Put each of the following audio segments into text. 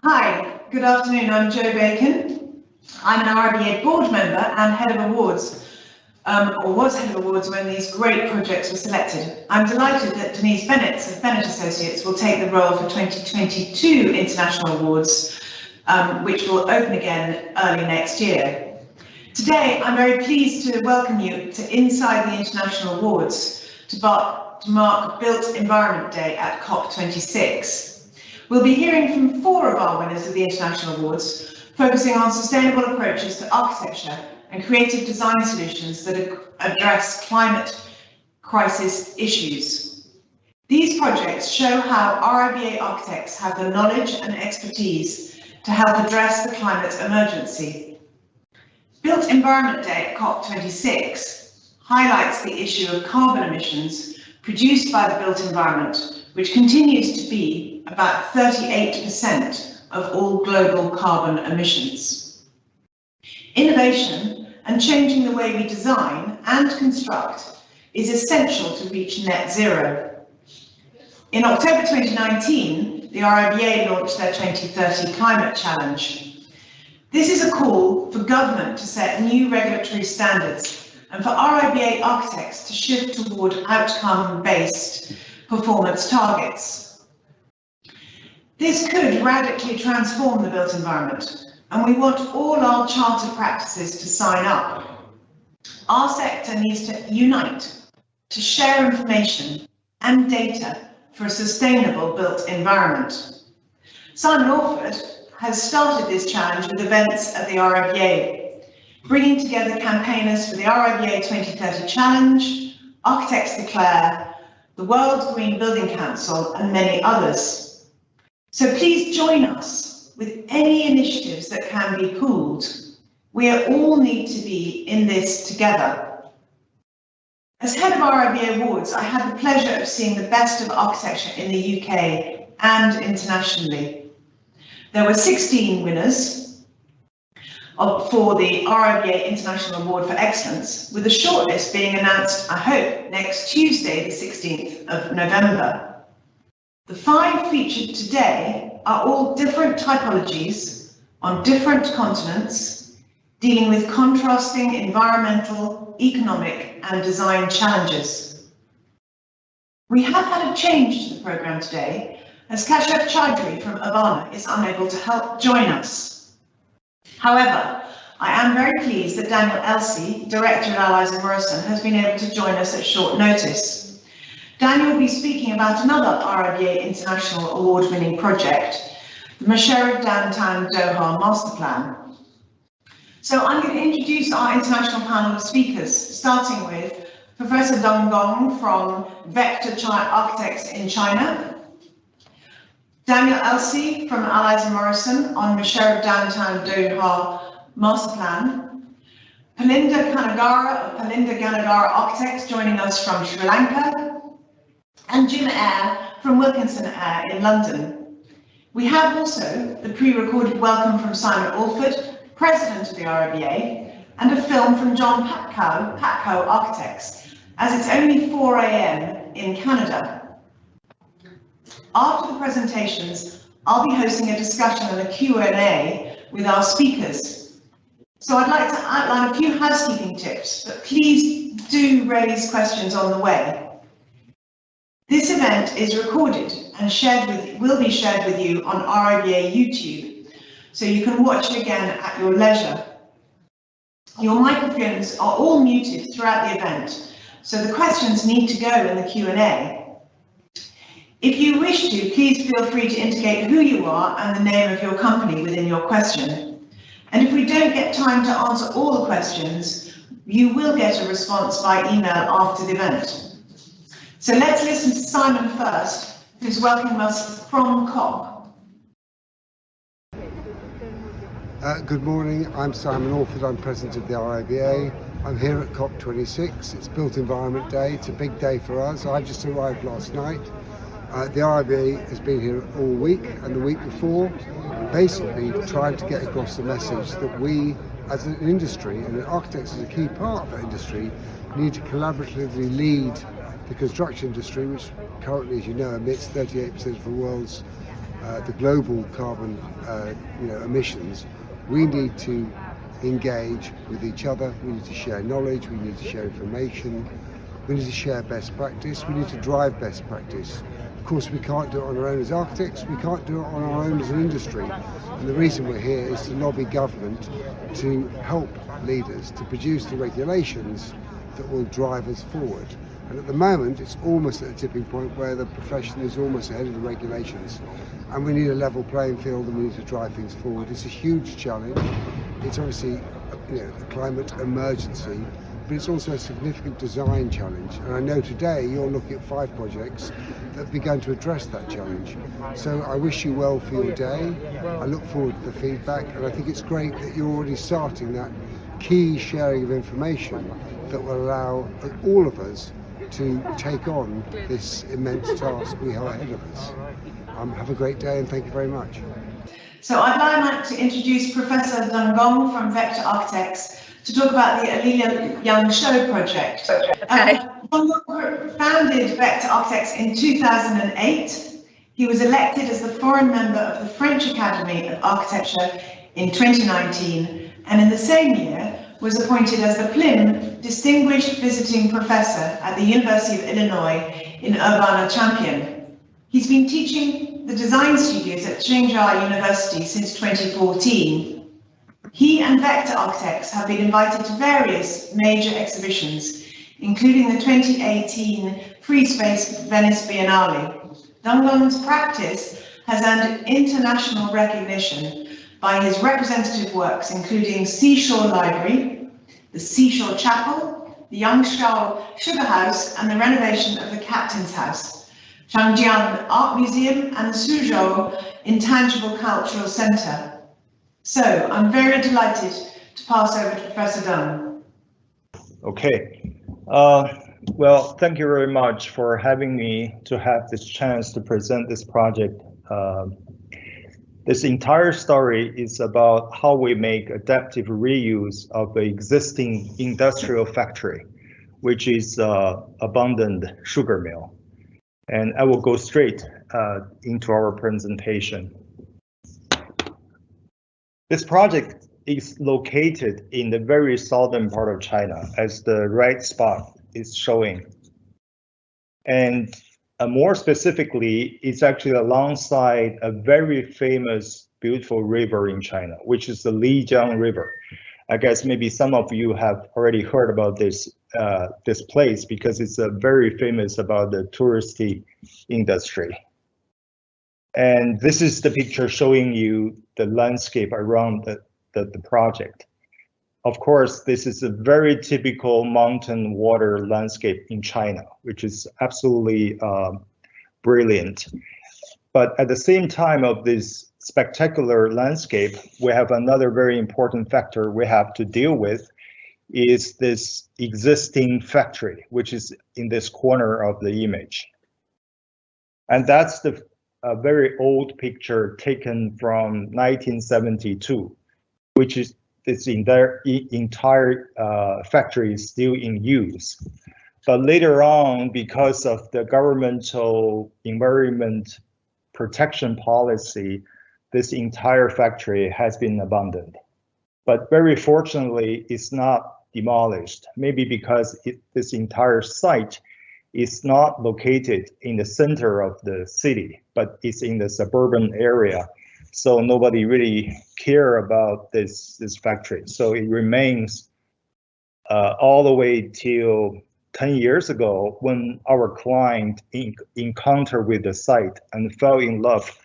Hi, good afternoon. I'm Jo Bacon. I'm an RIBA board member and head of awards, or was head of awards when these great projects were selected. I'm delighted that Denise Bennett of Bennett Associates will take the role for 2022 International Awards, which will open again early next year. Today, I'm very pleased to welcome you to Inside the International Awards to mark Built Environment Day at COP26. We'll be hearing from 4 of our winners of the International Awards, focusing on sustainable approaches to architecture and creative design solutions that address climate crisis issues. These projects show how RIBA architects have the knowledge and expertise to help address the climate emergency. Built Environment Day at COP26 highlights the issue of carbon emissions produced by the built environment, which continues to be about 38% of all global carbon emissions. Innovation and changing the way we design and construct is essential to reach net zero. In October 2019, the RIBA launched their 2030 Climate Challenge. This is a call for government to set new regulatory standards and for RIBA architects to shift toward outcome-based performance targets. This could radically transform the built environment, and we want all our chartered practices to sign up. Our sector needs to unite to share information and data for a sustainable built environment. Simon Orford has started this challenge with events at the RIBA, bringing together campaigners for the RIBA 2030 Challenge, Architects Declare, the World Green Building Council, and many others. So please join us with any initiatives that can be pooled. We all need to be in this together. As head of RIBA Awards, I had the pleasure of seeing the best of architecture in the UK and internationally. There were 16 winners for the RIBA International Award for Excellence, with a shortlist being announced, I hope, next Tuesday, the 16th of November. The 5 featured today are all different typologies on different continents, dealing with contrasting environmental, economic, and design challenges. We have had a change to the programme today, as Kashif Chaudhry from Havana is unable to help join us. However, I am very pleased that Daniel Elsey, Director at Allies and Morrison, has been able to join us at short notice. Daniel will be speaking about another RIBA International Award-winning project, the Musharraf Downtown Doha Master Plan. So I'm going to introduce our international panel of speakers, starting with Professor Gong from Vector Architects in China, Daniel Elsey from Allies and Morrison on Musharraf Downtown Doha Master Plan, Palinda Kanagara of Palinda Ganagara Architects joining us from Sri Lanka, and Jim Eyre from Wilkinson Eyre in London. We have also the pre-recorded welcome from Simon Orford, President of the RIBA, and a film from Pat Clowe Architects, as it's only 4 AM in Canada. After the presentations, I'll be hosting a discussion and a Q&A with our speakers. So I'd like to outline a few housekeeping tips, but please do raise questions on the way. This event is recorded and will be shared with you on RIBA YouTube, so you can watch it again at your leisure. Your microphones are all muted throughout the event, so the questions need to go in the Q&A. If you wish to, please feel free to indicate who you are and the name of your company within your question. And if we don't get time to answer all the questions, you will get a response by email after the event. So let's listen to Simon first, who's welcoming us from COP. Good morning, I'm Simon Orford, I'm President of the RIBA. I'm here at COP26, it's Built Environment Day, it's a big day for us. I just arrived last night. The RIBA has been here all week and the week before, basically trying to get across the message that we as an industry, and architects as a key part of that industry, need to collaboratively lead the construction industry, which currently, as you know, emits 38% of the world's the global carbon emissions, we need to engage with each other, we need to share knowledge, we need to share information, we need to share best practice, we need to drive best practice. Of course, we can't do it on our own as architects, we can't do it on our own as an industry. And the reason we're here is to lobby government to help leaders to produce the regulations that will drive us forward. And at the moment, it's almost at a tipping point where the profession is almost ahead of the regulations. And we need a level playing field and we need to drive things forward. It's a huge challenge. It's obviously a climate emergency, but it's also a significant design challenge. And I know today you're looking at 5 projects that have begun to address that challenge. So I wish you well for your day. I look forward to the feedback, and I think it's great that you're already starting that key sharing of information that will allow all of us to take on this immense task we have ahead of us. Have a great day and thank you very much. So I'd now like to introduce Professor Gong from Vector Architects to talk about the Alila Young Show project. Gong founded Vector Architects in 2008. He was elected as the foreign member of the French Academy of Architecture in 2019, and in the same year was appointed as the PLIM Distinguished Visiting Professor at the University of Illinois in Urbana-Champaign. He's been teaching the design studios at Tsinghua University since 2014. He and Vector Architects have been invited to various major exhibitions, including the 2018 Free Space Venice Biennale. Dong's practice has earned international recognition by his representative works, including Seashore Library, the Seashore Chapel, the Yangshao Sugar House, and the renovation of the Captain's House, Changjiang Art Museum, and the Suzhou Intangible Cultural Center. So I'm very delighted to pass over to Professor Dong. Okay. Well, thank you very much for having me to have this chance to present this project. This entire story is about how we make adaptive reuse of the existing industrial factory, which is abandoned sugar mill. And I will go straight into our presentation. This project is located in the very southern part of China, as the right spot is showing. And more specifically, it's actually alongside a very famous, beautiful river in China, which is the Lijiang River. I guess maybe some of you have already heard about this place because it's very famous about the touristy industry. And this is the picture showing you the landscape around the project. Of course, this is a very typical mountain water landscape in China, which is absolutely brilliant. But at the same time of this spectacular landscape, we have another very important factor we have to deal with is this existing factory, which is in this corner of the image. And that's a very old picture taken from 1972, which is this entire factory is still in use. But later on, because of the governmental environment protection policy, this entire factory has been abandoned. But very fortunately, it's not demolished, maybe because this entire site is not located in the center of the city, but it's in the suburban area. So nobody really care about this factory. So it remains all the way till 10 years ago when our client encountered with the site and fell in love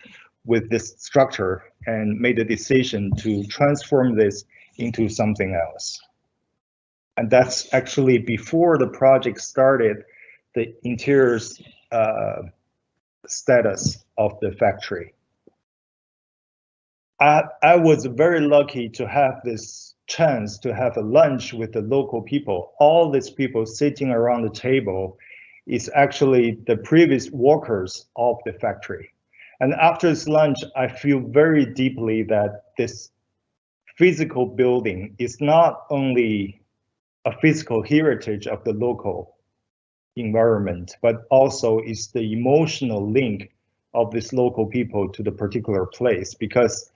with this structure and made a decision to transform this into something else. And that's actually before the project started, the interior status of the factory. I was very lucky to have this chance to have a lunch with the local people. All these people sitting around the table is actually the previous workers of the factory. And after this lunch, I feel very deeply that this physical building is not only a physical heritage of the local environment, but also is the emotional link of these local people to the particular place, because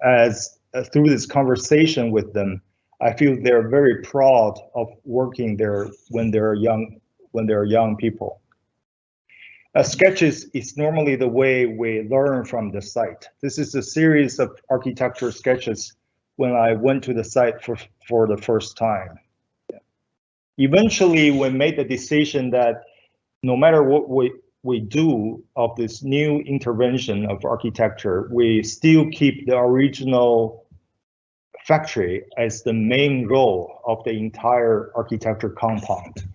as through this conversation with them, I feel they're very proud of working there when they're young people. Sketches is normally the way we learn from the site. This is a series of architecture sketches when I went to the site for the first time. Eventually, we made the decision that no matter what we do of this new intervention of architecture, we still keep the original factory as the main role of the entire architecture compound.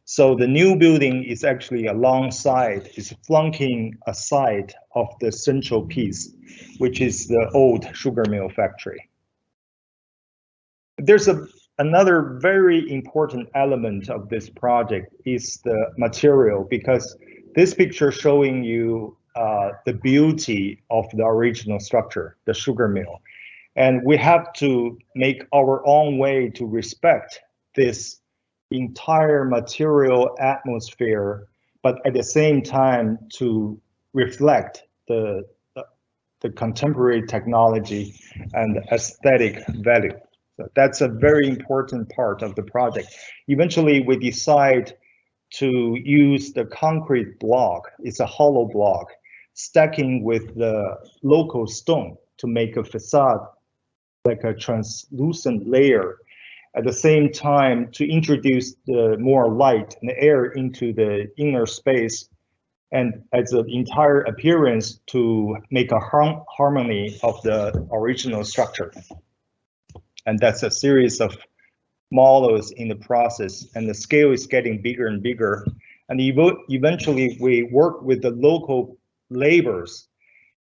So the new building is actually alongside, is flanking a side of the central piece, which is the old sugar mill factory. There's another very important element of this project is the material, because this picture showing you the beauty of the original structure, the sugar mill. And we have to make our own way to respect this entire material atmosphere, but at the same time to reflect the contemporary technology and aesthetic value. So that's a very important part of the project. Eventually, we decide to use the concrete block. It's a hollow block, stacking with the local stone to make a facade, like a translucent layer. At the same time, to introduce the more light and air into the inner space, and as an entire appearance to make a harmony of the original structure. And that's a series of models in the process, and the scale is getting bigger and bigger. And eventually we work with the local laborers.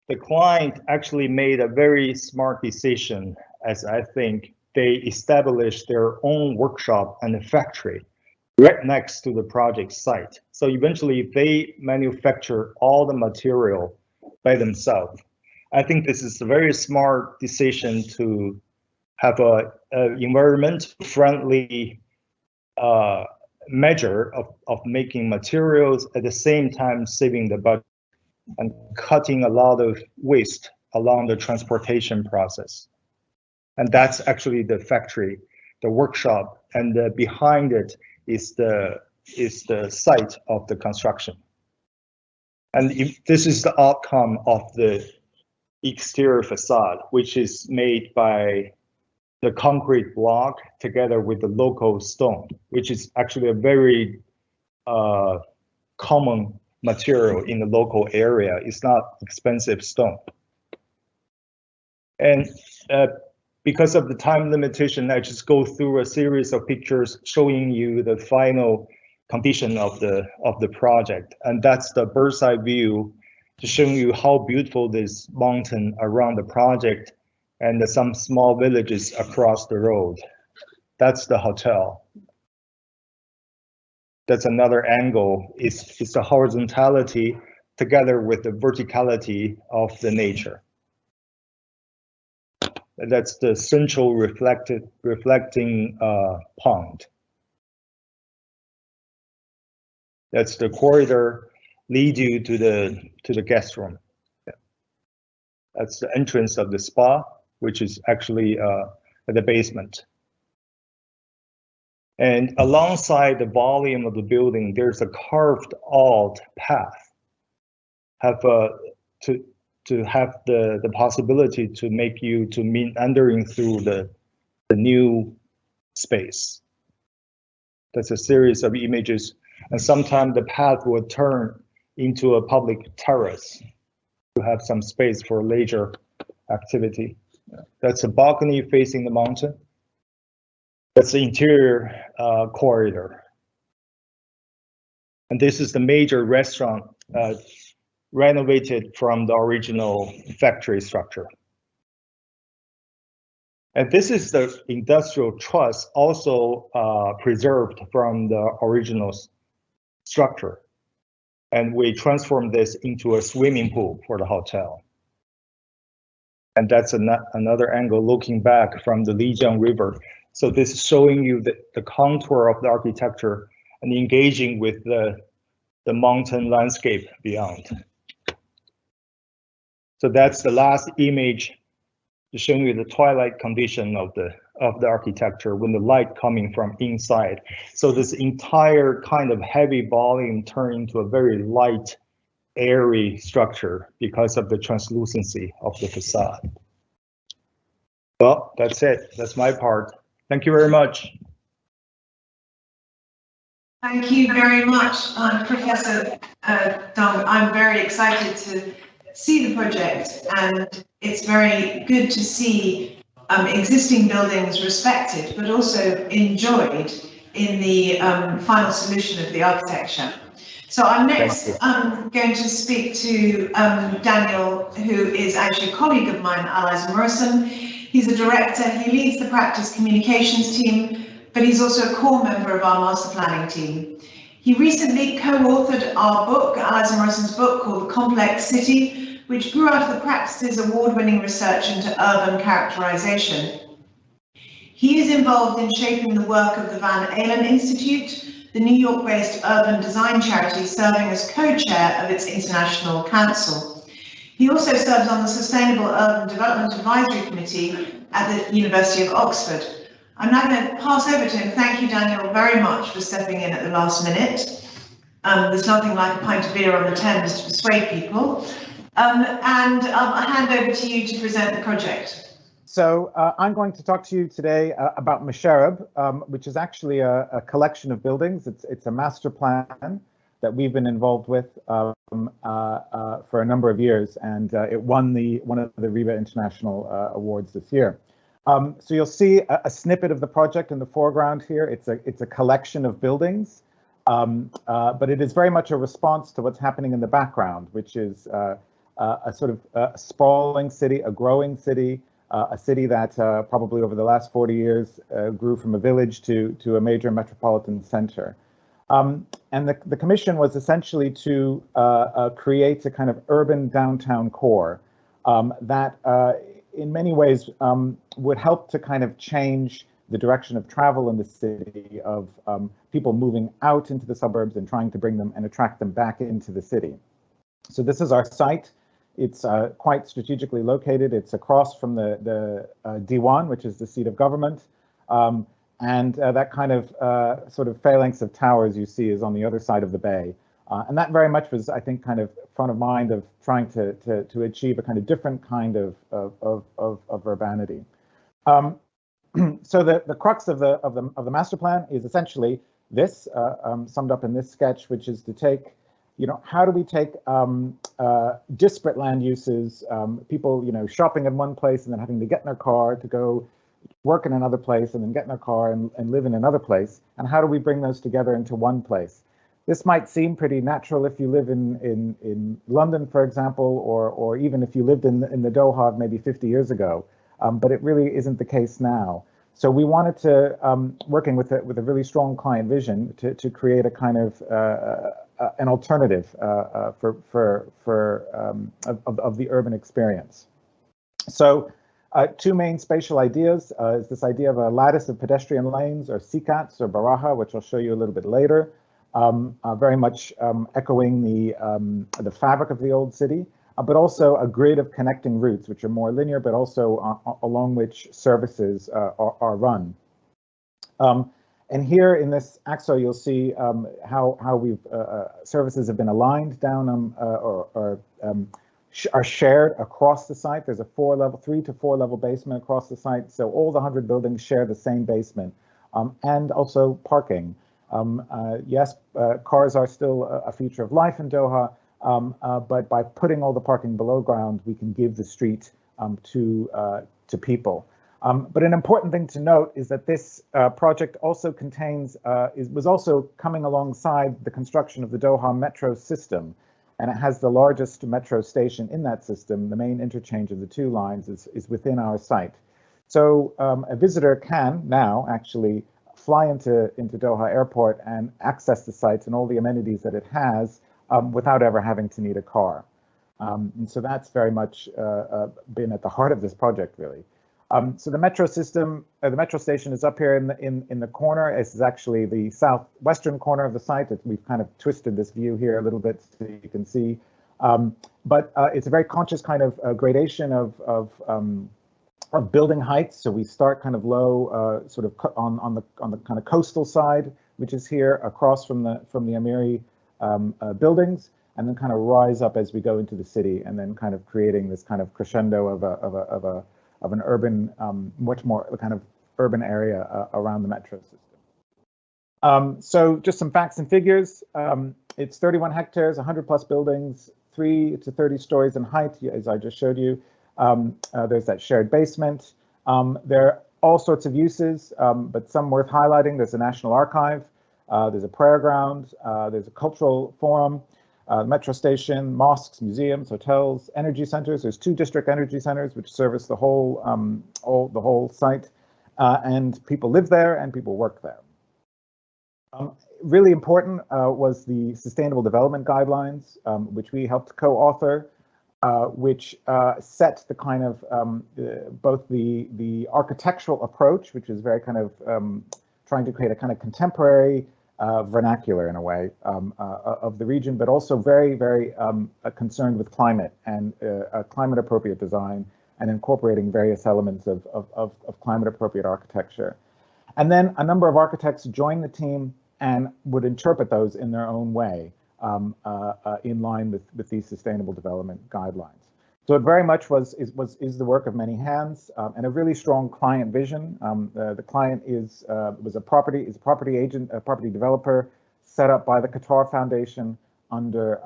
The client actually made a very smart decision, as I think they established their own workshop and a factory right next to the project site. So eventually they manufacture all the material by themselves. I think this is a very smart decision to have a environment-friendly measure of making materials, at the same time saving the budget and cutting a lot of waste along the transportation process. And that's actually the factory, the workshop, and behind it is the site of the construction. And this is the outcome of the exterior facade, which is made by the concrete block together with the local stone, which is actually a very common material in the local area. It's not expensive stone. And because of the time limitation, I just go through a series of pictures showing you the final condition of the project. And that's the bird's eye view, to show you how beautiful this mountain around the project and some small villages across the road. That's the hotel. That's another angle. It's the horizontality together with the verticality of the nature. That's the central reflecting pond. That's the corridor lead you to the guest room. That's the entrance of the spa, which is actually at the basement. And alongside the volume of the building, there's a carved out path. To have the possibility to make you to meandering through the new space. That's a series of images, and sometimes the path will turn into a public terrace to have some space for leisure activity. That's a balcony facing the mountain. That's the interior corridor. And this is the major restaurant renovated from the original factory structure. And this is the industrial truss, also preserved from the original structure. And we transformed this into a swimming pool for the hotel. And that's another angle looking back from the Lijiang River. So this is showing you the contour of the architecture and engaging with the mountain landscape beyond. So that's the last image showing you the twilight condition of the architecture when the light coming from inside. So this entire kind of heavy volume turned into a very light, airy structure because of the translucency of the facade. Well, that's it. That's my part. Thank you very much. Thank you very much, Professor Dong. I'm very excited to see the project, and it's very good to see existing buildings respected, but also enjoyed in the final solution of the architecture. So I'm next going to speak to Daniel, who is actually a colleague of mine, Allies Morrison. He's a director, he leads the practice communications team, but he's also a core member of our master planning team. He recently co-authored our book, Allies Morrison's book, called The Complex City, which grew out of the practice's award-winning research into urban characterization. He is involved in shaping the work of the Van Allen Institute, the New York-based urban design charity serving as co-chair of its international council. He also serves on the Sustainable Urban Development Advisory Committee at the University of Oxford. I'm now going to pass over to him. Thank you, Daniel, very much for stepping in at the last minute. There's nothing like a pint of beer on the Thames to persuade people. I'll hand over to you to present the project. So I'm going to talk to you today about Mesherab, which is actually a collection of buildings. It's a master plan that we've been involved with for a number of years, and it won one of the RIBA International Awards this year. So you'll see a snippet of the project in the foreground here. It's a collection of buildings, but it is very much a response to what's happening in the background, which is a sort of sprawling city, a growing city, a city that probably over the last 40 years grew from a village to a major metropolitan center. And the commission was essentially to create a kind of urban downtown core that in many ways would help to kind of change the direction of travel in the city, of people moving out into the suburbs and trying to bring them and attract them back into the city. So this is our site. It's quite strategically located. It's across from the Diwan, which is the seat of government. And that kind of sort of phalanx of towers you see is on the other side of the bay. And that very much was, I think, kind of front of mind of trying to achieve a kind of different kind of urbanity. So the crux of the master plan is essentially this, summed up in this sketch, which is to take, how do we take disparate land uses, people, shopping in one place and then having to get in their car to go work in another place and then get in their car and live in another place, and how do we bring those together into one place? This might seem pretty natural if you live in London, for example, or even if you lived in the Doha maybe 50 years ago, but it really isn't the case now. So we wanted to, working with a really strong client vision, to create a kind of an alternative of the urban experience. So two main spatial ideas is this idea of a lattice of pedestrian lanes, or sikats, or baraha, which I'll show you a little bit later, very much echoing the fabric of the old city, but also a grid of connecting routes, which are more linear, but also along which services are run. And here in this axo, you'll see how we've services have been aligned down or are shared across the site. There's a 3 to 4 level basement across the site, so all the 100 buildings share the same basement, and also parking. Yes, cars are still a feature of life in Doha, but by putting all the parking below ground, we can give the street to people. But an important thing to note is that this project also contains, was also coming alongside the construction of the Doha metro system, and it has the largest metro station in that system. The main interchange of the two lines is within our site. So a visitor can now actually fly into Doha Airport and access the site and all the amenities that it has without ever having to need a car. And so that's very much been at the heart of this project, really. So the metro system, the metro station is up here in the corner. This is actually the southwestern corner of the site. We've kind of twisted this view here a little bit so you can see. But it's a very conscious kind of gradation of building heights. So we start kind of low, sort of on the kind of coastal side, which is here across from the Amiri buildings, and then kind of rise up as we go into the city, and then kind of creating this kind of crescendo of an urban, much more kind of urban area around the metro system. So just some facts and figures. It's 31 hectares, 100 plus buildings, 3 to 30 stories in height, as I just showed you. There's that shared basement. There are all sorts of uses, but some worth highlighting. There's a National Archive, there's a prayer ground, there's a cultural forum, metro station, mosques, museums, hotels, energy centers. There's 2 district energy centers which service the whole site, and people live there and people work there. Really important was the Sustainable Development Guidelines, which we helped co-author, which set the kind of both the architectural approach, which is very kind of trying to create a kind of contemporary vernacular in a way of the region, but also very, very concerned with climate and climate appropriate design and incorporating various elements of climate appropriate architecture. And then a number of architects joined the team and would interpret those in their own way, in line with these Sustainable Development Guidelines. So it very much is the work of many hands, and a really strong client vision. The client is a property agent, a property developer set up by the Qatar Foundation under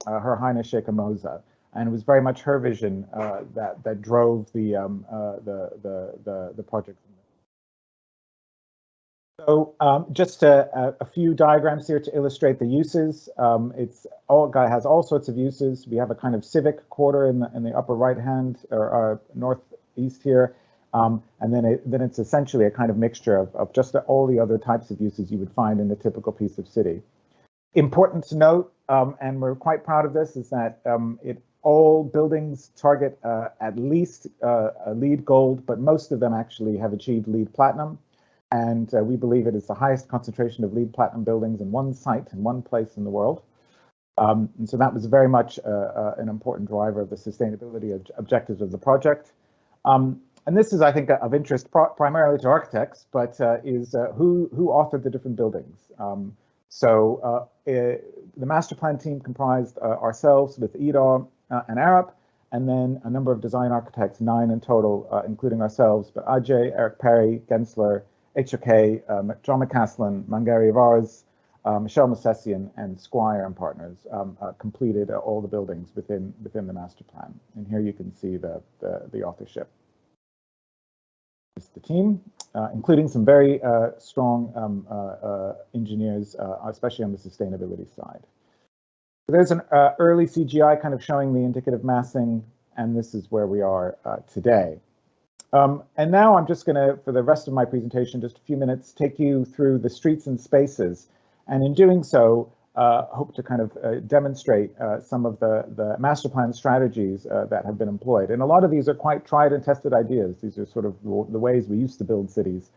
Her Highness Sheikh Moza, and it was very much her vision that drove the project. So just a few diagrams here to illustrate the uses. Has all sorts of uses. We have a kind of civic quarter in the upper right hand or northeast here, and then it's essentially a kind of mixture of just all the other types of uses you would find in a typical piece of city. Important to note, and we're quite proud of this, is that all buildings target at least a LEED Gold, but most of them actually have achieved LEED Platinum. And we believe it is the highest concentration of LEED Platinum buildings in one site, in one place in the world. And so that was very much an important driver of the sustainability objectives of the project. And this is, I think, of interest primarily to architects, but is who authored the different buildings. So the master plan team comprised ourselves with Ida and Arab, and then a number of design architects, 9 in total, including ourselves, but Ajay, Eric Perry, Gensler, HOK, John McCaslin, Mangari Vars, Michelle Massessian, and Squire and Partners completed all the buildings within the master plan. And here you can see the authorship. It's the team, including some very strong engineers, especially on the sustainability side. There's an early CGI kind of showing the indicative massing, and this is where we are today. And now I'm just going to, for the rest of my presentation, just a few minutes, take you through the streets and spaces. And in doing so, hope to kind of demonstrate some of the master plan strategies that have been employed. And a lot of these are quite tried and tested ideas. These are sort of the ways we used to build cities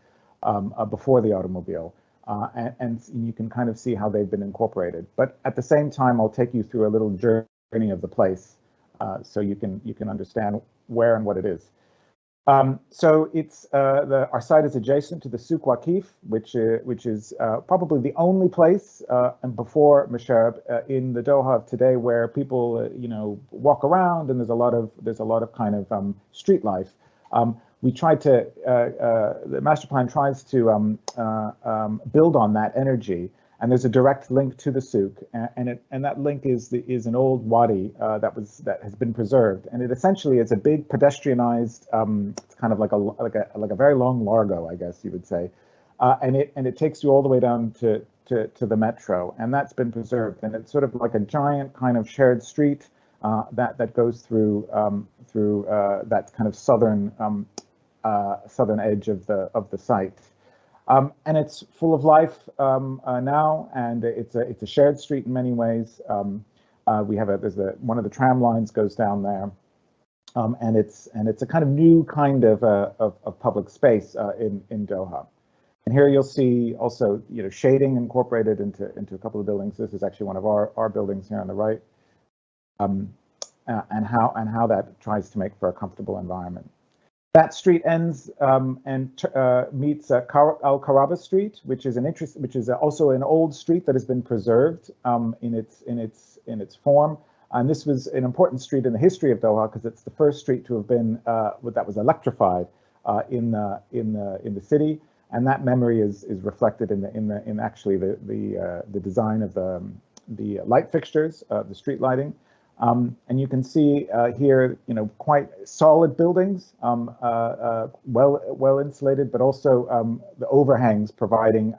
before the automobile. And you can kind of see how they've been incorporated. But at the same time, I'll take you through a little journey of the place so you can understand where and what it is. So it's our site is adjacent to the Souk Waqif, which is probably the only place and before Musharraf in the Doha of today where people walk around and there's a lot of kind of street life. We tried to the master plan tries to build on that energy, and there's a direct link to the souk, and that link is an old wadi that has been preserved, and it essentially is a big pedestrianized, it's kind of like a very long Largo, I guess you would say, and it takes you all the way down to the metro, and that's been preserved, and it's sort of like a giant kind of shared street that goes through that kind of southern edge of the site. And it's full of life now, and it's a shared street in many ways. We have one of the tram lines goes down there, and it's a kind of new kind of public space in Doha. And here you'll see also shading incorporated into a couple of buildings. This is actually one of our buildings here on the right. and how that tries to make for a comfortable environment. That street ends and meets Al Karaba Street, which is also an old street that has been preserved in its form. And this was an important street in the history of Doha because it's the first street to have been that was electrified in the city, and that memory is reflected in actually the design of the light fixtures, the street lighting. And you can see here, quite solid buildings, well insulated, but also the overhangs providing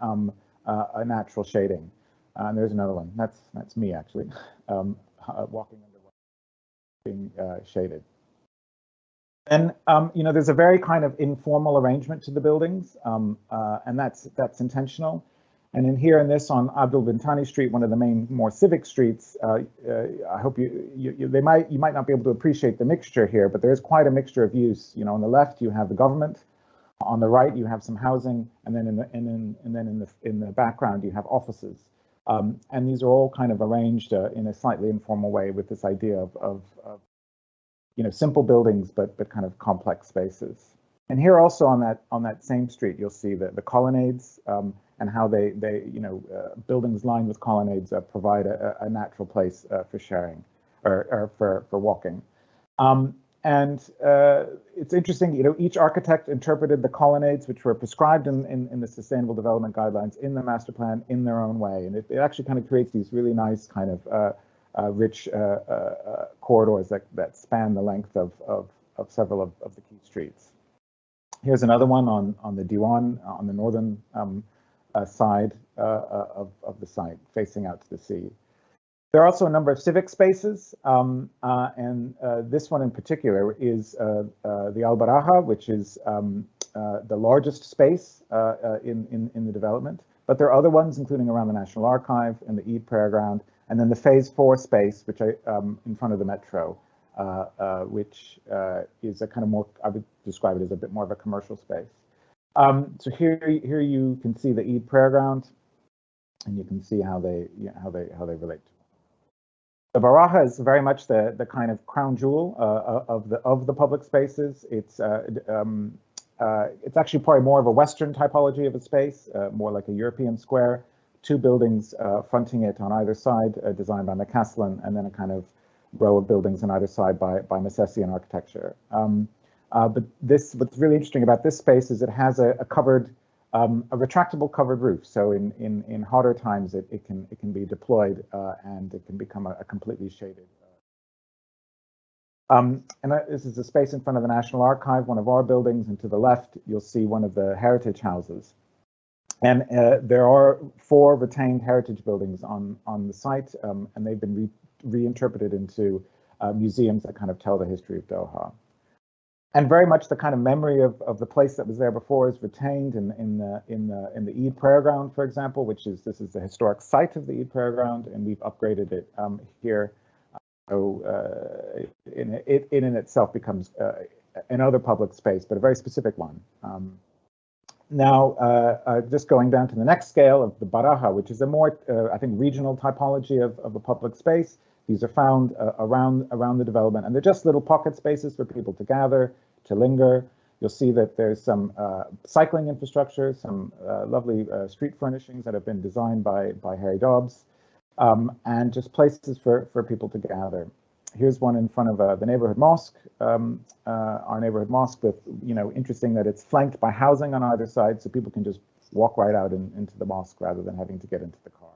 a natural shading. And there's another one. That's me actually, walking under one, being shaded. And there's a very kind of informal arrangement to the buildings, and that's intentional. And in here in this on Abdul Bintani Street, one of the main more civic streets, I hope you might not be able to appreciate the mixture here, but there is quite a mixture of use. On the left you have the government, on the right you have some housing, and then in the background you have offices. And these are all kind of arranged in a slightly informal way with this idea of simple buildings but kind of complex spaces. And here also on that same street you'll see the colonnades. And how they buildings lined with colonnades provide a natural place for sharing or for walking. And it's interesting, each architect interpreted the colonnades, which were prescribed in the Sustainable Development Guidelines in the master plan in their own way. And it actually kind of creates these really nice kind of rich corridors that span the length of several of the key streets. Here's another one on the Diwan on the northern side of the site, facing out to the sea. There are also a number of civic spaces, and this one in particular is the Al Baraha, which is the largest space in the development. But there are other ones, including around the National Archive and the Eid Prayer Ground, and then the Phase 4 space, which in front of the metro, which is a kind of more, I would describe it as a bit more of a commercial space. So here you can see the Eid Prayer Ground, and you can see how they relate to it. The Baraha is very much the kind of crown jewel of the public spaces. It's actually probably more of a Western typology of a space, more like a European square. Two buildings fronting it on either side, designed by McCaslin, and then a kind of row of buildings on either side by Macessian architecture. But what's really interesting about this space is it has a covered, a retractable covered roof. So in hotter times, it can be deployed and it can become a completely shaded. And this is the space in front of the National Archive, one of our buildings, and to the left you'll see one of the heritage houses. And there are 4 retained heritage buildings on the site, and they've been reinterpreted into museums that kind of tell the history of Doha. And very much the kind of memory of the place that was there before is retained in the Eid Prayer Ground, for example, this is the historic site of the Eid Prayer Ground, and we've upgraded it here. So it in itself becomes another public space, but a very specific one. Now, just going down to the next scale of the Baraha, which is a more, I think, regional typology of a public space. These are found around the development, and they're just little pocket spaces for people to gather, to linger. You'll see that there's some cycling infrastructure, some lovely street furnishings that have been designed by Harry Dobbs, and just places for people to gather. Here's one in front of the neighborhood mosque, our neighborhood mosque with, interesting that it's flanked by housing on either side, so people can just walk right out into the mosque rather than having to get into the car.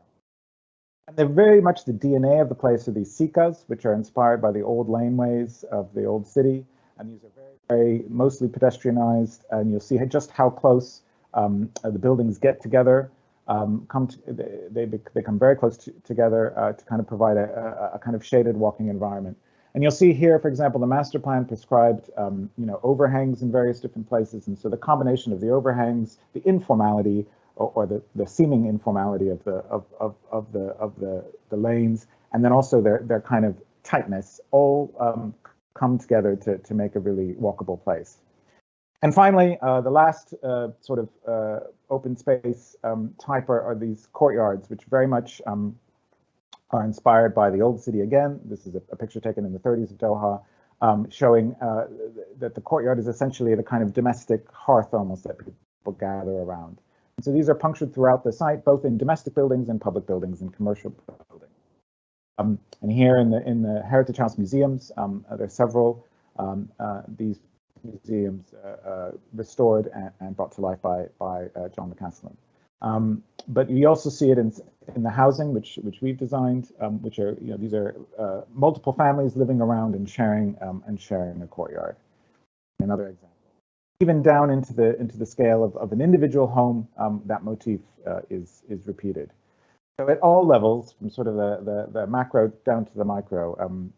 And they're very much the DNA of the place are these sikas, which are inspired by the old laneways of the old city. And these are very, very mostly pedestrianized. And you'll see just how close the buildings get together. They become very close together to kind of provide a kind of shaded walking environment. And you'll see here, for example, the master plan prescribed, overhangs in various different places. And so the combination of the overhangs, the informality, or the seeming informality of the lanes, and then also their kind of tightness, all come together to make a really walkable place. And finally, the last sort of open space type are these courtyards, which very much are inspired by the old city again. This is a picture taken in the 30s of Doha, showing that the courtyard is essentially the kind of domestic hearth almost that people gather around. And so these are punctured throughout the site, both in domestic buildings and public buildings and commercial buildings. And here in the Heritage House museums, there are several these museums restored and brought to life by John McCaslin. But you also see it in the housing, which we've designed, which are, these are multiple families living around and sharing a courtyard. Another example. Even down into the scale of an individual home, that motif is repeated. So at all levels, from sort of the macro down to the micro,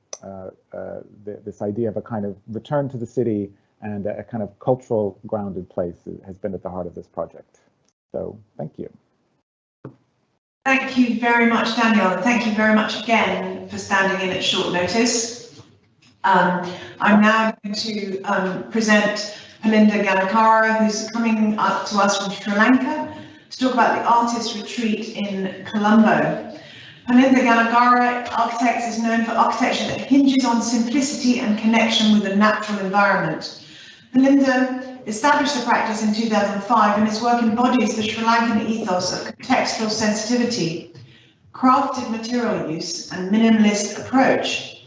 this idea of a kind of return to the city and a kind of cultural grounded place has been at the heart of this project. So thank you. Thank you very much, Daniel, and thank you very much again for standing in at short notice. I'm now going to present Palinda Ganakara, who's coming up to us from Sri Lanka to talk about the artist retreat in Colombo. Palinda Ganakara, architect, is known for architecture that hinges on simplicity and connection with the natural environment. Palinda established the practice in 2005, and his work embodies the Sri Lankan ethos of contextual sensitivity, crafted material use, and minimalist approach.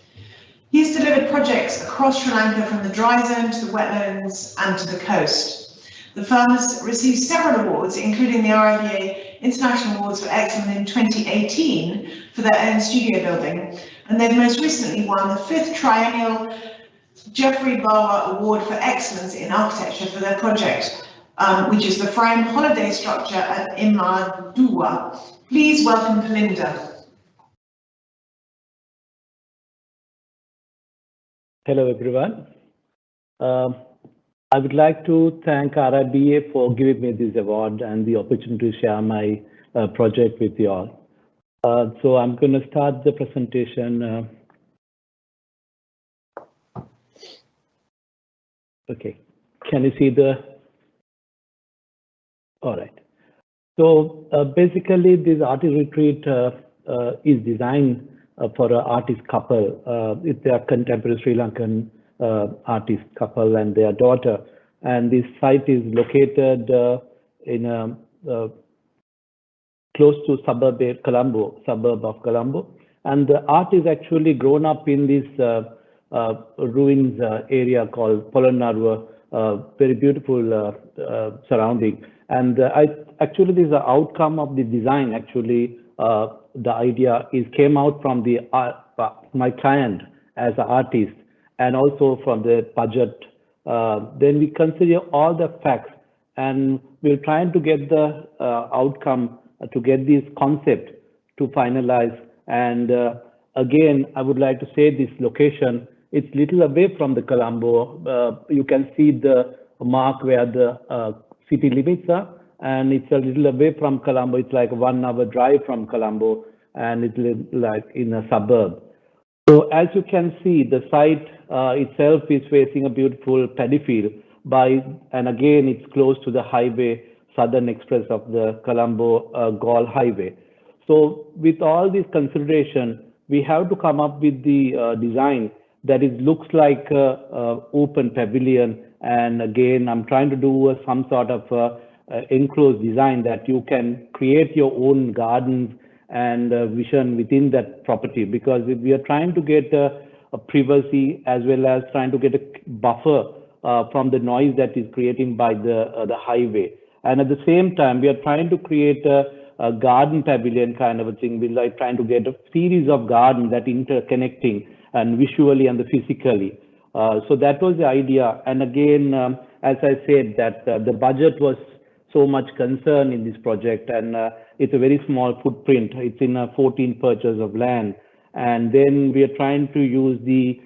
He has delivered projects across Sri Lanka from the dry zone to the wetlands and to the coast. The firm has received several awards, including the RIBA International Awards for Excellence in 2018 for their own studio building, and they've most recently won the 5th triennial Geoffrey Bawa Award for Excellence in Architecture for their project, which is the frame holiday structure at Imadua. Please welcome Palinda. Hello, everyone. I would like to thank RIBA for giving me this award and the opportunity to share my project with you all. So I'm going to start the presentation. Okay, can you see the? All right. So basically, this artist retreat is designed for an artist couple. It's a contemporary Sri Lankan artist couple and their daughter. And this site is located in close to suburb of Colombo. And the art is actually grown up in this ruins area called Polonnaruwa, very beautiful surrounding. And actually this is the outcome of the design. Actually, the idea came out from the my client as an artist, and also from the budget. Then we consider all the facts, and we're trying to get the outcome to get this concept to finalize. And again, I would like to say this location, it's little away from the Colombo. You can see the mark where the city limits are, and it's a little away from Colombo. It's like 1 hour drive from Colombo, and it's like in a suburb. So as you can see, the site itself is facing a beautiful paddy field and again, it's close to the highway, Southern Express of the Colombo Galle Highway. So with all this consideration, we have to come up with the design that looks like a open pavilion. And again, I'm trying to do some sort of enclosed design that you can create your own gardens and vision within that property, because we are trying to get a privacy as well as trying to get a buffer from the noise that is created by the highway. And at the same time, we are trying to create a garden pavilion kind of a thing. We're like trying to get a series of gardens that interconnecting and visually and physically. So that was the idea. And again, as I said, that the budget was so much concern in this project, and it's a very small footprint. It's in 14 purchase of land. And then we are trying to use the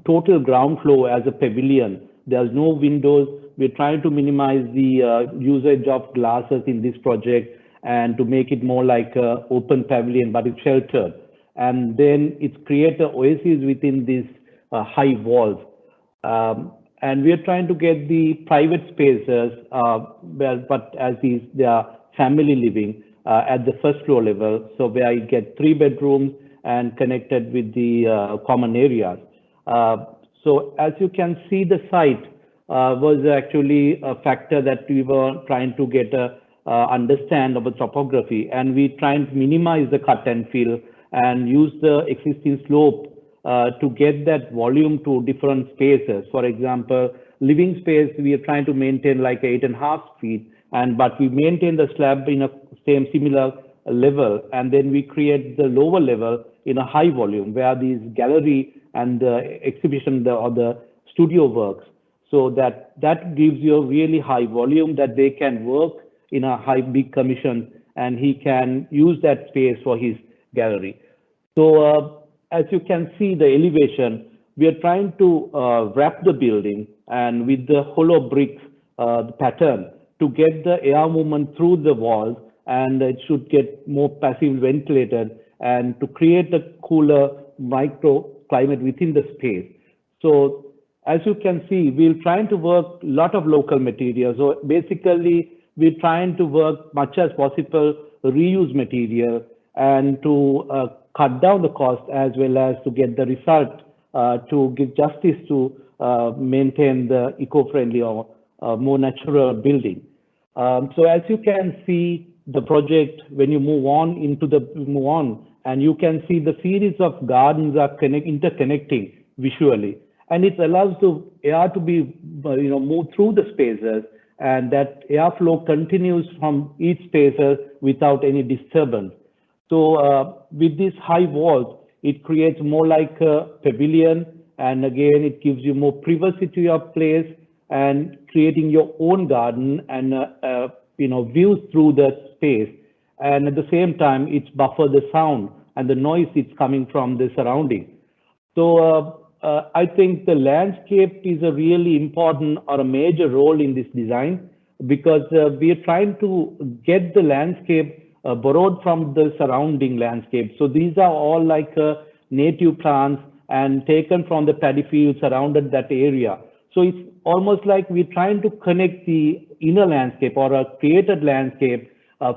total ground floor as a pavilion. There's no windows. We're trying to minimize the usage of glasses in this project and to make it more like an open pavilion, but it's sheltered. And then it's create an oasis within these high walls. And we are trying to get the private spaces, but as they are family living at the first floor level. So where you get 3 bedrooms and connected with the common areas. So as you can see, the site was actually a factor that we were trying to get a understand of the topography, and we trying to minimize the cut and fill and use the existing slope to get that volume to different spaces. For example, living space, we are trying to maintain like 8.5 feet, but we maintain the slab in a similar level, and then we create the lower level in a high volume where these gallery and the exhibition or the studio works. So that gives you a really high volume that they can work in a big commission, and he can use that space for his gallery. So as you can see the elevation, we are trying to wrap the building and with the hollow brick pattern to get the air movement through the walls, and it should get more passive ventilated and to create a cooler microclimate within the space. So as you can see, we're trying to work a lot of local materials. So basically, we're trying to work much as possible reuse material and to cut down the cost as well as to get the result to give justice to maintain the eco-friendly or more natural building. So as you can see, the project, when you move on, and you can see the series of gardens are interconnecting visually, and it allows the air to be move through the spaces, and that airflow continues from each spaces without any disturbance. So with these high walls, it creates more like a pavilion, and again, it gives you more privacy to your place and creating your own garden and views through the space. And at the same time, it's buffer the sound and the noise it's coming from the surrounding. So I think the landscape is a really important or a major role in this design, because we are trying to get the landscape borrowed from the surrounding landscape. So these are all like native plants and taken from the paddy field surrounded that area. So it's almost like we're trying to connect the inner landscape or a created landscape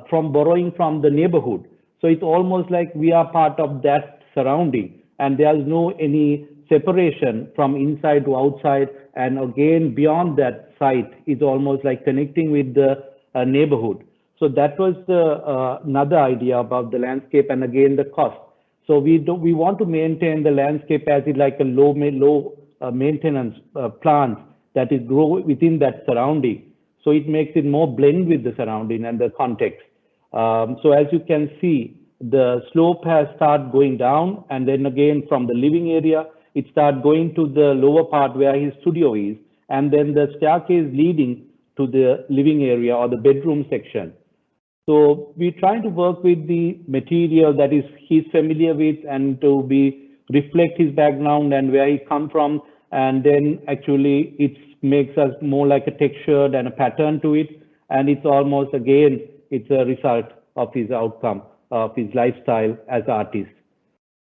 from borrowing from the neighborhood. So it's almost like we are part of that surrounding, and there's no any separation from inside to outside. And again, beyond that site is almost like connecting with the neighborhood. So that was another idea about the landscape, and again the cost. So we want to maintain the landscape as it like a low maintenance plants that is grow within that surrounding. So it makes it more blend with the surrounding and the context. So as you can see, the slope has started going down, and then again from the living area, it started going to the lower part where his studio is, and then the staircase leading to the living area or the bedroom section. So we're trying to work with the material that he's familiar with, and to reflect his background and where he come from, and then actually it makes us more like a texture and a pattern to it, and it's almost again it's a result of his outcome of his lifestyle as an artist.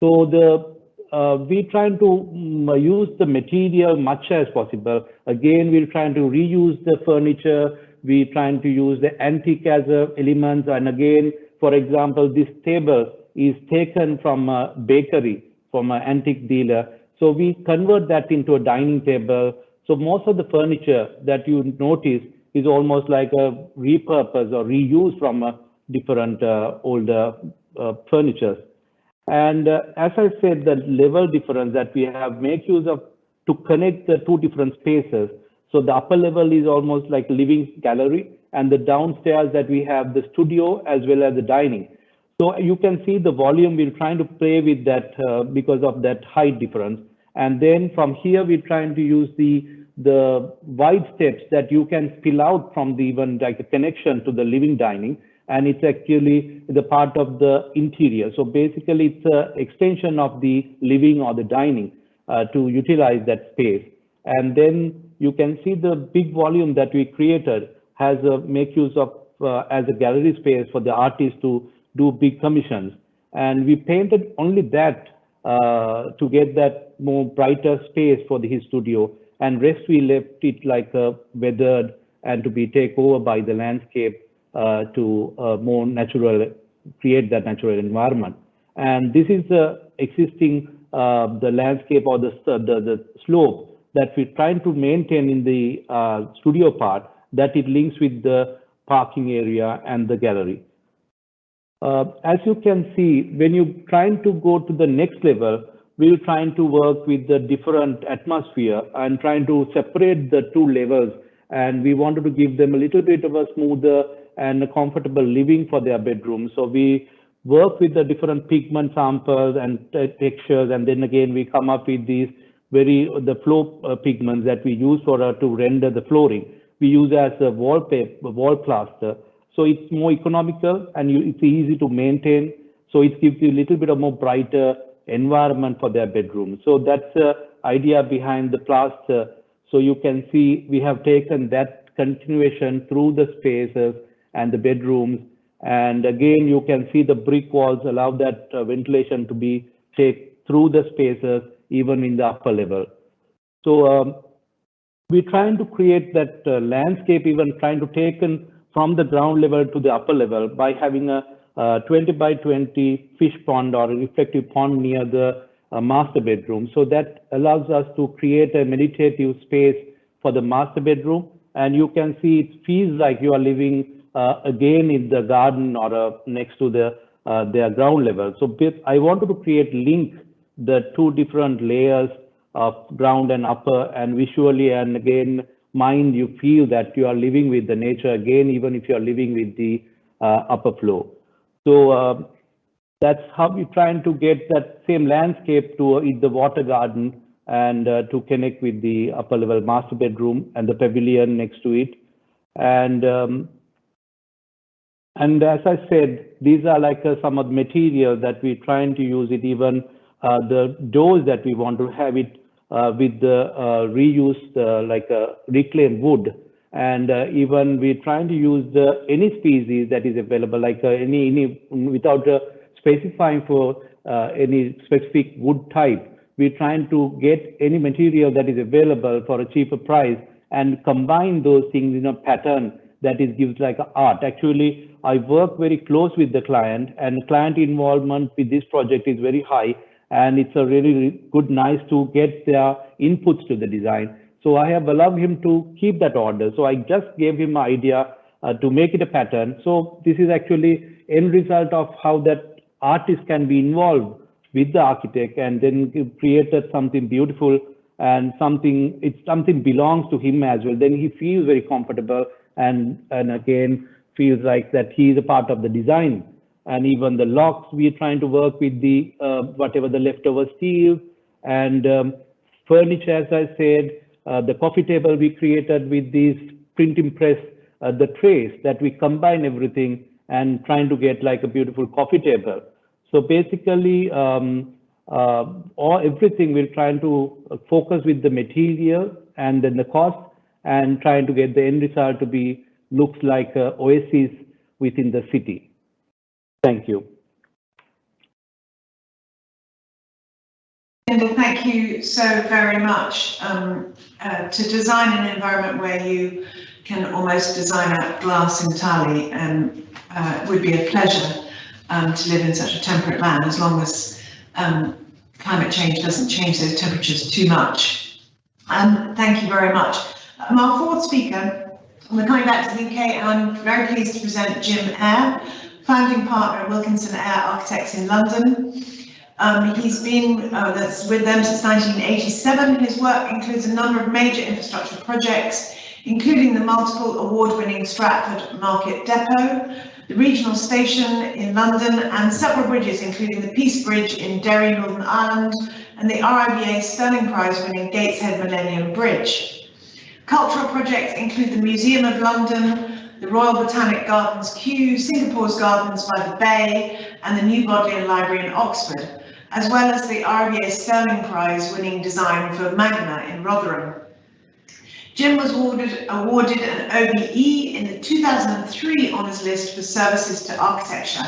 So we're trying to use the material much as possible. Again, we're trying to reuse the furniture. We're trying to use the antique as elements. And again, for example, this table is taken from a bakery, from an antique dealer. So we convert that into a dining table. So most of the furniture that you notice is almost like a repurpose or reuse from a different older furniture. And as I said, the level difference that we have make use of to connect the two different spaces. So the upper level is almost like living gallery, and the downstairs that we have the studio as well as the dining. So you can see the volume, we're trying to play with that because of that height difference. And then from here, we're trying to use the wide steps that you can spill out from the even like a connection to the living dining. And it's actually the part of the interior. So basically it's an extension of the living or the dining to utilize that space. And then you can see the big volume that we created has make use of as a gallery space for the artists to do big commissions. And we painted only that to get that more brighter space for his studio. And rest we left it like weathered and to be taken over by the landscape to more natural, create that natural environment. And this is the existing the landscape or the slope that we're trying to maintain in the studio part, that it links with the parking area and the gallery. As you can see, when you're trying to go to the next level, we're trying to work with the different atmosphere and trying to separate the two levels. And we wanted to give them a little bit of a smoother and a comfortable living for their bedroom. So we work with the different pigment samples and textures, and then again we come up with these the floor pigments that we use for to render the flooring. We use as a wallpaper, wall plaster. So it's more economical and it's easy to maintain. So it gives you a little bit of more brighter environment for their bedroom. So that's the idea behind the plaster. So you can see we have taken that continuation through the spaces and the bedrooms. And again, you can see the brick walls allow that ventilation to be taken through the spaces, even in the upper level. So we're trying to create that landscape, even trying to take from the ground level to the upper level by having a 20 by 20 fish pond or a reflective pond near the master bedroom. So that allows us to create a meditative space for the master bedroom. And you can see it feels like you are living again in the garden or next to their ground level. So I wanted to create link the two different layers of ground and upper, and visually, and again, mind, you feel that you are living with the nature again, even if you are living with the upper floor. So that's how we're trying to get that same landscape to the water garden and to connect with the upper level master bedroom and the pavilion next to it. And as I said, these are like some of the material that we're trying to use it, even the doors that we want to have it with the reused like reclaimed wood. And even we're trying to use any species that is available, like any without specifying for any specific wood type. We're trying to get any material that is available for a cheaper price and combine those things in a pattern that is gives like art. Actually, I work very close with the client, and client involvement with this project is very high, and it's a really good, nice to get their inputs to the design. So I have allowed him to keep that order. So I just gave him an idea to make it a pattern. So this is actually end result of how that artist can be involved with the architect and then created something beautiful and something belongs to him as well. Then he feels very comfortable and again feels like that he is a part of the design. And even the locks, we are trying to work with the whatever the leftover steel and furniture, as I said, the coffee table we created with these printing press, the trays that we combine everything and trying to get like a beautiful coffee table. So basically, everything we're trying to focus with the material and then the cost and trying to get the end result to be looks like an oasis within the city. Thank you. Thank you so very much. To design an environment where you can almost design out glass entirely would be a pleasure to live in such a temperate land, as long as climate change doesn't change those temperatures too much. Thank you very much. Our fourth speaker, we're coming back to the UK, and I'm very pleased to present Jim Eyre, founding partner at Wilkinson Eyre Architects in London. He's been with them since 1987. His work includes a number of major infrastructure projects, including the multiple award-winning Stratford Market Depot, the regional station in London, and several bridges, including the Peace Bridge in Derry, Northern Ireland, and the RIBA Sterling Prize-winning Gateshead Millennium Bridge. Cultural projects include the Museum of London, the Royal Botanic Gardens Kew, Singapore's Gardens by the Bay, and the New Bodleian Library in Oxford, as well as the RIBA Sterling Prize-winning design for Magna in Rotherham. Jim was awarded an OBE in the 2003 honours list for services to architecture.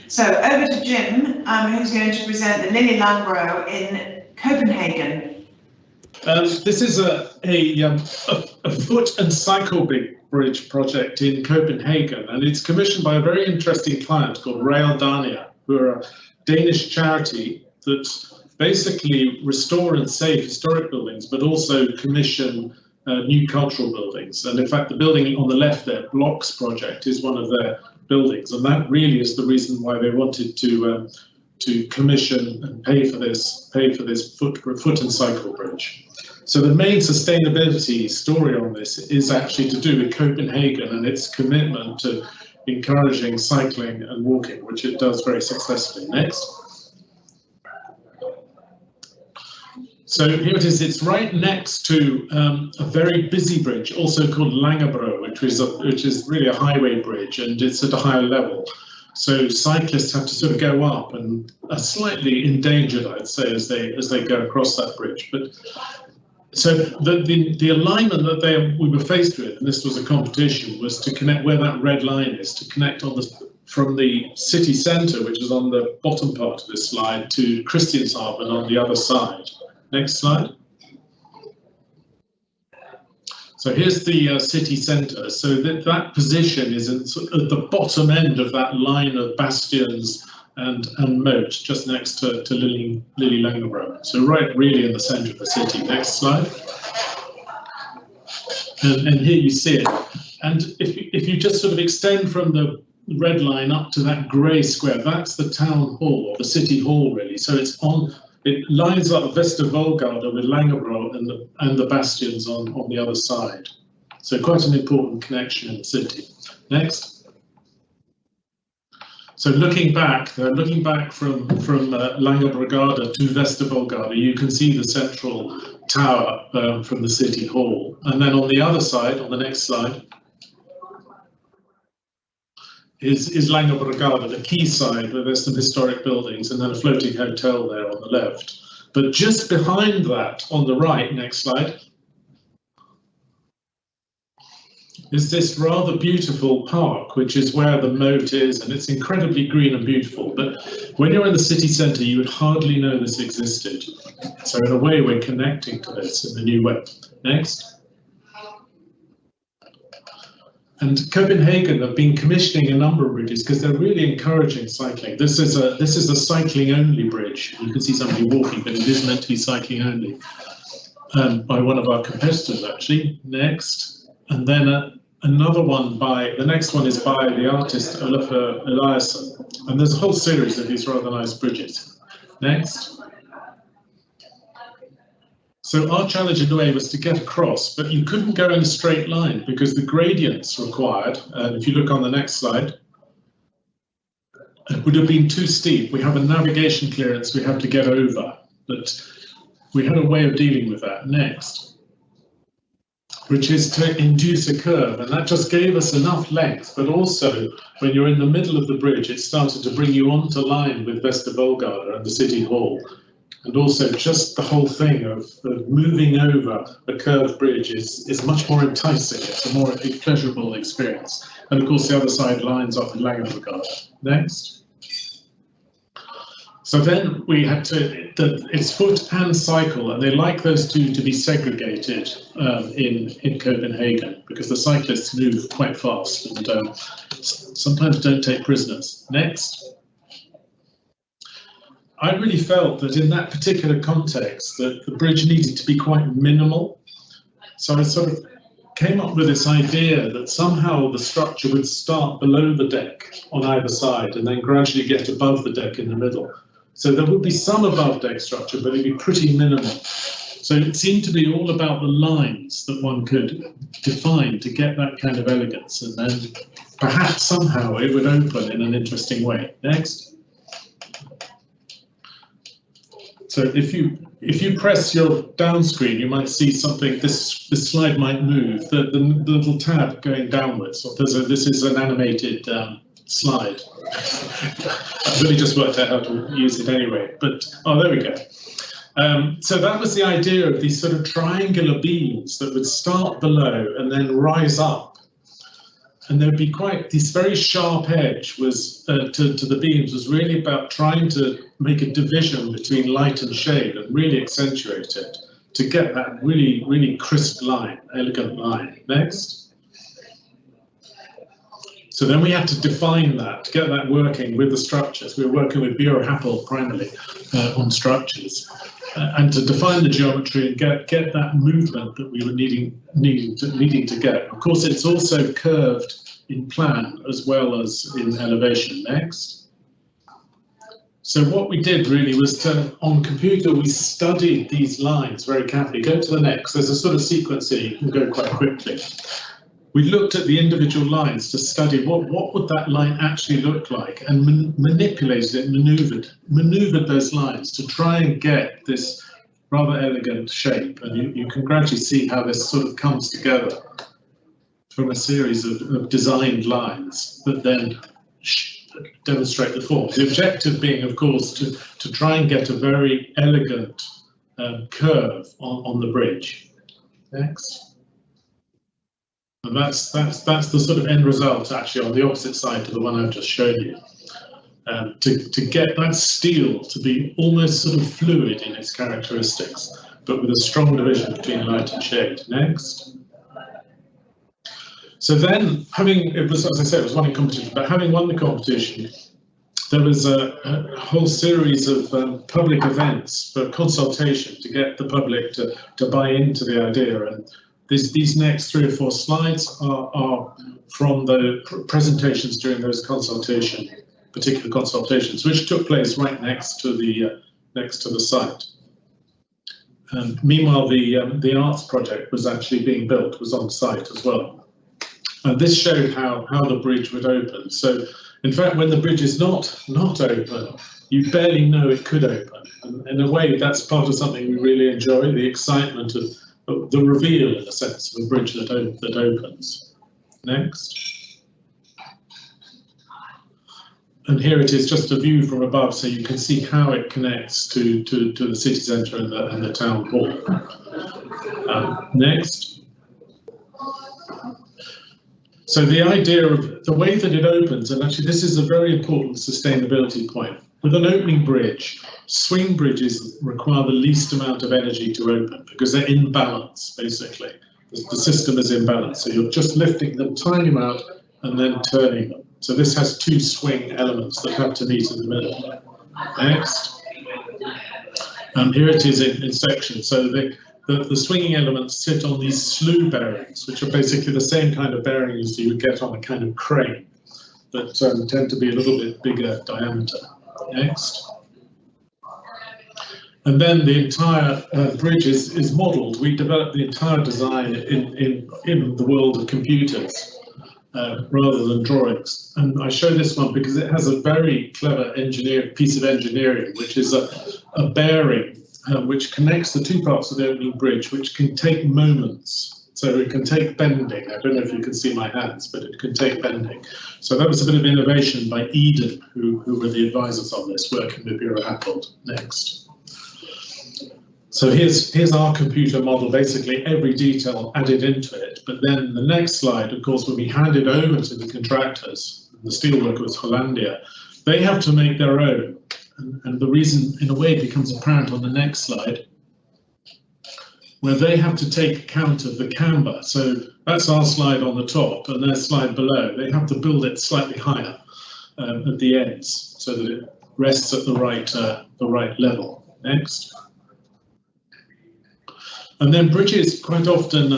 So over to Jim, who's going to present the Lille Langbro in Copenhagen. This is a foot and cycle bridge project in Copenhagen, and it's commissioned by a very interesting client called Rail Dania, who are a Danish charity that basically restore and save historic buildings, but also commission new cultural buildings. And in fact, the building on the left there, Blocks Project, is one of their buildings, and that really is the reason why they wanted to commission and pay for this foot and cycle bridge. So the main sustainability story on this is actually to do with Copenhagen and its commitment to encouraging cycling and walking, which it does very successfully. Next. So here it is. It's right next to a very busy bridge, also called Langebro, which is really a highway bridge, and it's at a higher level. So cyclists have to sort of go up and are slightly endangered, I'd say, as they go across that bridge. But so the alignment that we were faced with, and this was a competition, was to connect where that red line is, to connect from the city centre, which is on the bottom part of this slide, to Christianshavn on the other side. Next slide. So here's the city centre. So that position is at the bottom end of that line of bastions and moat, just next to Lille Langebro. So right really in the centre of the city. Next slide. And here you see it. And if you just sort of extend from the red line up to that grey square, that's the town hall, or the city hall really. So it lines up Vestervoldgade with Langebro and the bastions on the other side. So quite an important connection in the city. Next. So looking back from Langebrogade to Vestervoldgade, you can see the central tower from the city hall. And then on the other side, on the next slide, is Langebrogade, the quayside, where there's some historic buildings and then a floating hotel there on the left. But just behind that, on the right, next slide, is this rather beautiful park, which is where the moat is, and it's incredibly green and beautiful. But when you're in the city centre, you would hardly know this existed. So in a way, we're connecting to this in a new way. Next. And Copenhagen have been commissioning a number of bridges because they're really encouraging cycling. This is a cycling-only bridge. You can see somebody walking, but it is meant to be cycling only. By one of our competitors, actually. Next, and then another one the next one is by the artist Olafur Eliasson. And there's a whole series of these rather nice bridges. Next. So our challenge in a way was to get across, but you couldn't go in a straight line because the gradients required, and if you look on the next slide, it would have been too steep. We have a navigation clearance we have to get over, but we had a way of dealing with that. Next, which is to induce a curve, and that just gave us enough length, but also when you're in the middle of the bridge, it started to bring you onto line with Vestervoldgade and the City Hall. And also just the whole thing of moving over a curved bridge is much more enticing. It's a more pleasurable experience. And of course, the other side lines up with Langebrogade. Next. So then we had it's foot and cycle, and they like those two to be segregated in Copenhagen because the cyclists move quite fast and sometimes don't take prisoners. Next. I really felt that in that particular context that the bridge needed to be quite minimal. So I sort of came up with this idea that somehow the structure would start below the deck on either side and then gradually get above the deck in the middle. So there would be some above deck structure, but it'd be pretty minimal. So it seemed to be all about the lines that one could define to get that kind of elegance, and then perhaps somehow it would open in an interesting way. Next. So if you press your down screen, you might see something. This slide might move. The little tab going downwards. So this is an animated slide. I've really just worked out how to use it anyway. But there we go. So that was the idea of these sort of triangular beams that would start below and then rise up. And there'd be quite this very sharp edge was to the beams was really about trying to make a division between light and shade and really accentuate it to get that really, really crisp line, elegant line. Next. So then we had to define that, to get that working with the structures. We were working with Bureau Happel primarily on structures, and to define the geometry and get that movement that we were needing to get. Of course, it's also curved in plan as well as in elevation. Next. So what we did really was on computer, we studied these lines very carefully. Go to the next. There's a sort of sequence here. You can go quite quickly. We looked at the individual lines to study what would that line actually look like, and manipulated it, maneuvered those lines to try and get this rather elegant shape. And you can gradually see how this sort of comes together from a series of designed lines that then demonstrate the form. The objective being, of course, to try and get a very elegant curve on the bridge. Next. And that's the sort of end result, actually, on the opposite side to the one I've just shown you. To get that steel to be almost sort of fluid in its characteristics, but with a strong division between light and shade. Next. So then, it was, as I said, it was one in competition, but having won the competition, there was a whole series of public events for consultation to get the public to buy into the idea. And these next 3 or 4 slides are from the presentations during those particular consultations, which took place right next to the site. Meanwhile, the arts project was actually being built, was on site as well. And this showed how the bridge would open. So, in fact, when the bridge is not open, you barely know it could open. And in a way, that's part of something we really enjoy, the excitement of the reveal, in a sense, of a bridge that opens. Next. And here it is, just a view from above, so you can see how it connects to the city centre and the town hall. Next. So the idea of the way that it opens, and actually this is a very important sustainability point. With an opening bridge, swing bridges require the least amount of energy to open because they're in balance, basically. The system is in balance, so you're just lifting them tiny amount and then turning them. So this has 2 swing elements that have to meet in the middle. Next. And here it is in section. So the swinging elements sit on these slew bearings, which are basically the same kind of bearings you would get on a kind of crane, that tend to be a little bit bigger diameter. Next. And then the entire bridge is modelled. We developed the entire design in the world of computers rather than drawings. And I show this one because it has a very clever piece of engineering, which is a bearing which connects the 2 parts of the opening bridge, which can take moments. So it can take bending. I don't know if you can see my hands, but it can take bending. So that was a bit of innovation by Eden, who were the advisors on this, working with Bureau Happel. Next. So here's our computer model, basically every detail added into it. But then the next slide, of course, when we hand it over to the contractors, the steelworker was Hollandia, they have to make their own. And the reason, in a way, becomes apparent on the next slide, where they have to take account of the camber. So that's our slide on the top and their slide below. They have to build it slightly higher at the ends so that it rests at the right level. Next. And then bridges, quite often,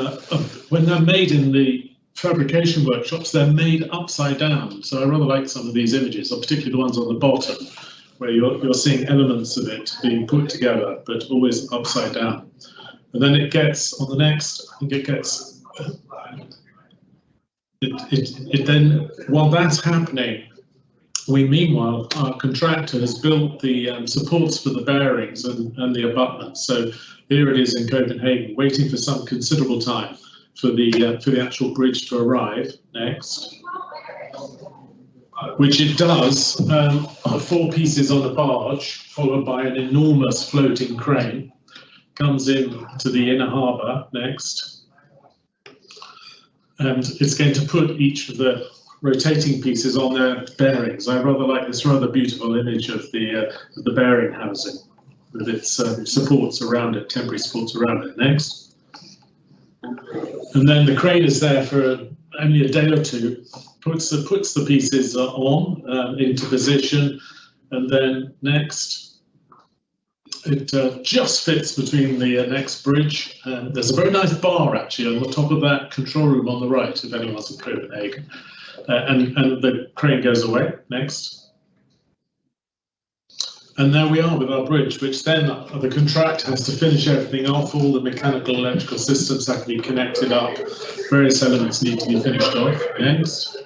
when they're made in the fabrication workshops, they're made upside down. So I rather like some of these images, or particularly the ones on the bottom, where you're seeing elements of it being put together, but always upside down. And then it gets, on the next, I think it gets, it then, while that's happening, meanwhile, our contractor has built the supports for the bearings and the abutments. So here it is in Copenhagen, waiting for some considerable time for the actual bridge to arrive. Next. Which it does, 4 pieces on a barge, followed by an enormous floating crane, comes in to the inner harbour. Next. And it's going to put each of the rotating pieces on their bearings. I rather like this rather beautiful image of the bearing housing with its supports around it, temporary supports around it. Next. And then the crane is there for only a day or 2, puts the pieces on into position, and then next it just fits between the next bridge. There's a very nice bar actually on the top of that control room on the right, if anyone's in Copenhagen, and the crane goes away. Next. And there we are with our bridge, which then the contractor has to finish everything off. All the mechanical, electrical systems have to be connected up. Various elements need to be finished off. Next.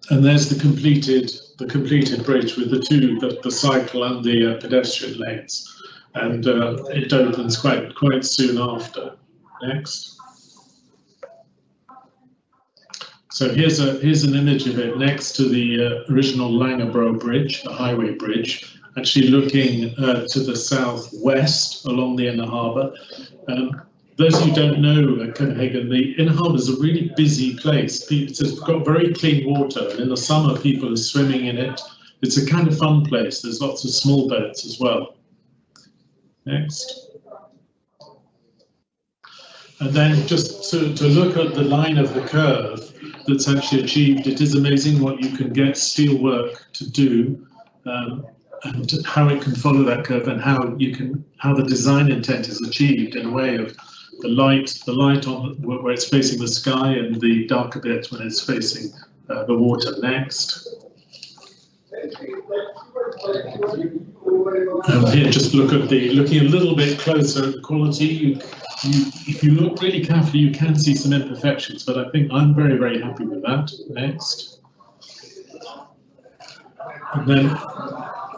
And there's the completed bridge with the cycle and the pedestrian lanes, and it opens quite soon after. Next. So here's an image of it next to the original Langebro Bridge, the highway bridge, actually looking to the southwest along the inner harbour. Those who don't know Copenhagen, the inner harbour is a really busy place. It's got very clean water, and in the summer people are swimming in it. It's a kind of fun place. There's lots of small boats as well. Next. And then just to look at the line of the curve that's actually achieved, it is amazing what you can get steelwork to do, and how it can follow that curve, and how the design intent is achieved in a way of the light on where it's facing the sky, and the darker bit when it's facing the water. Next. Here, just looking a little bit closer at the quality. If you look really carefully, you can see some imperfections, but I think I'm very, very happy with that. Next. And then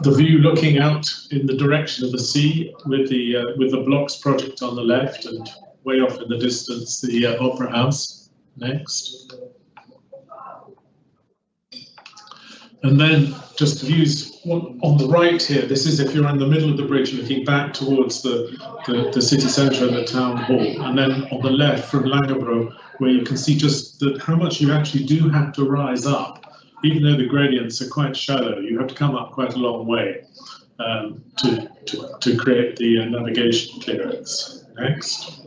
the view looking out in the direction of the sea with the blocks project on the left, and way off in the distance the Opera House. Next. And then just views on the right here. This is if you're in the middle of the bridge looking back towards the city centre and the town hall. And then on the left from Langebro, where you can see just how much you actually do have to rise up. Even though the gradients are quite shallow, you have to come up quite a long way to create the navigation clearance. Next.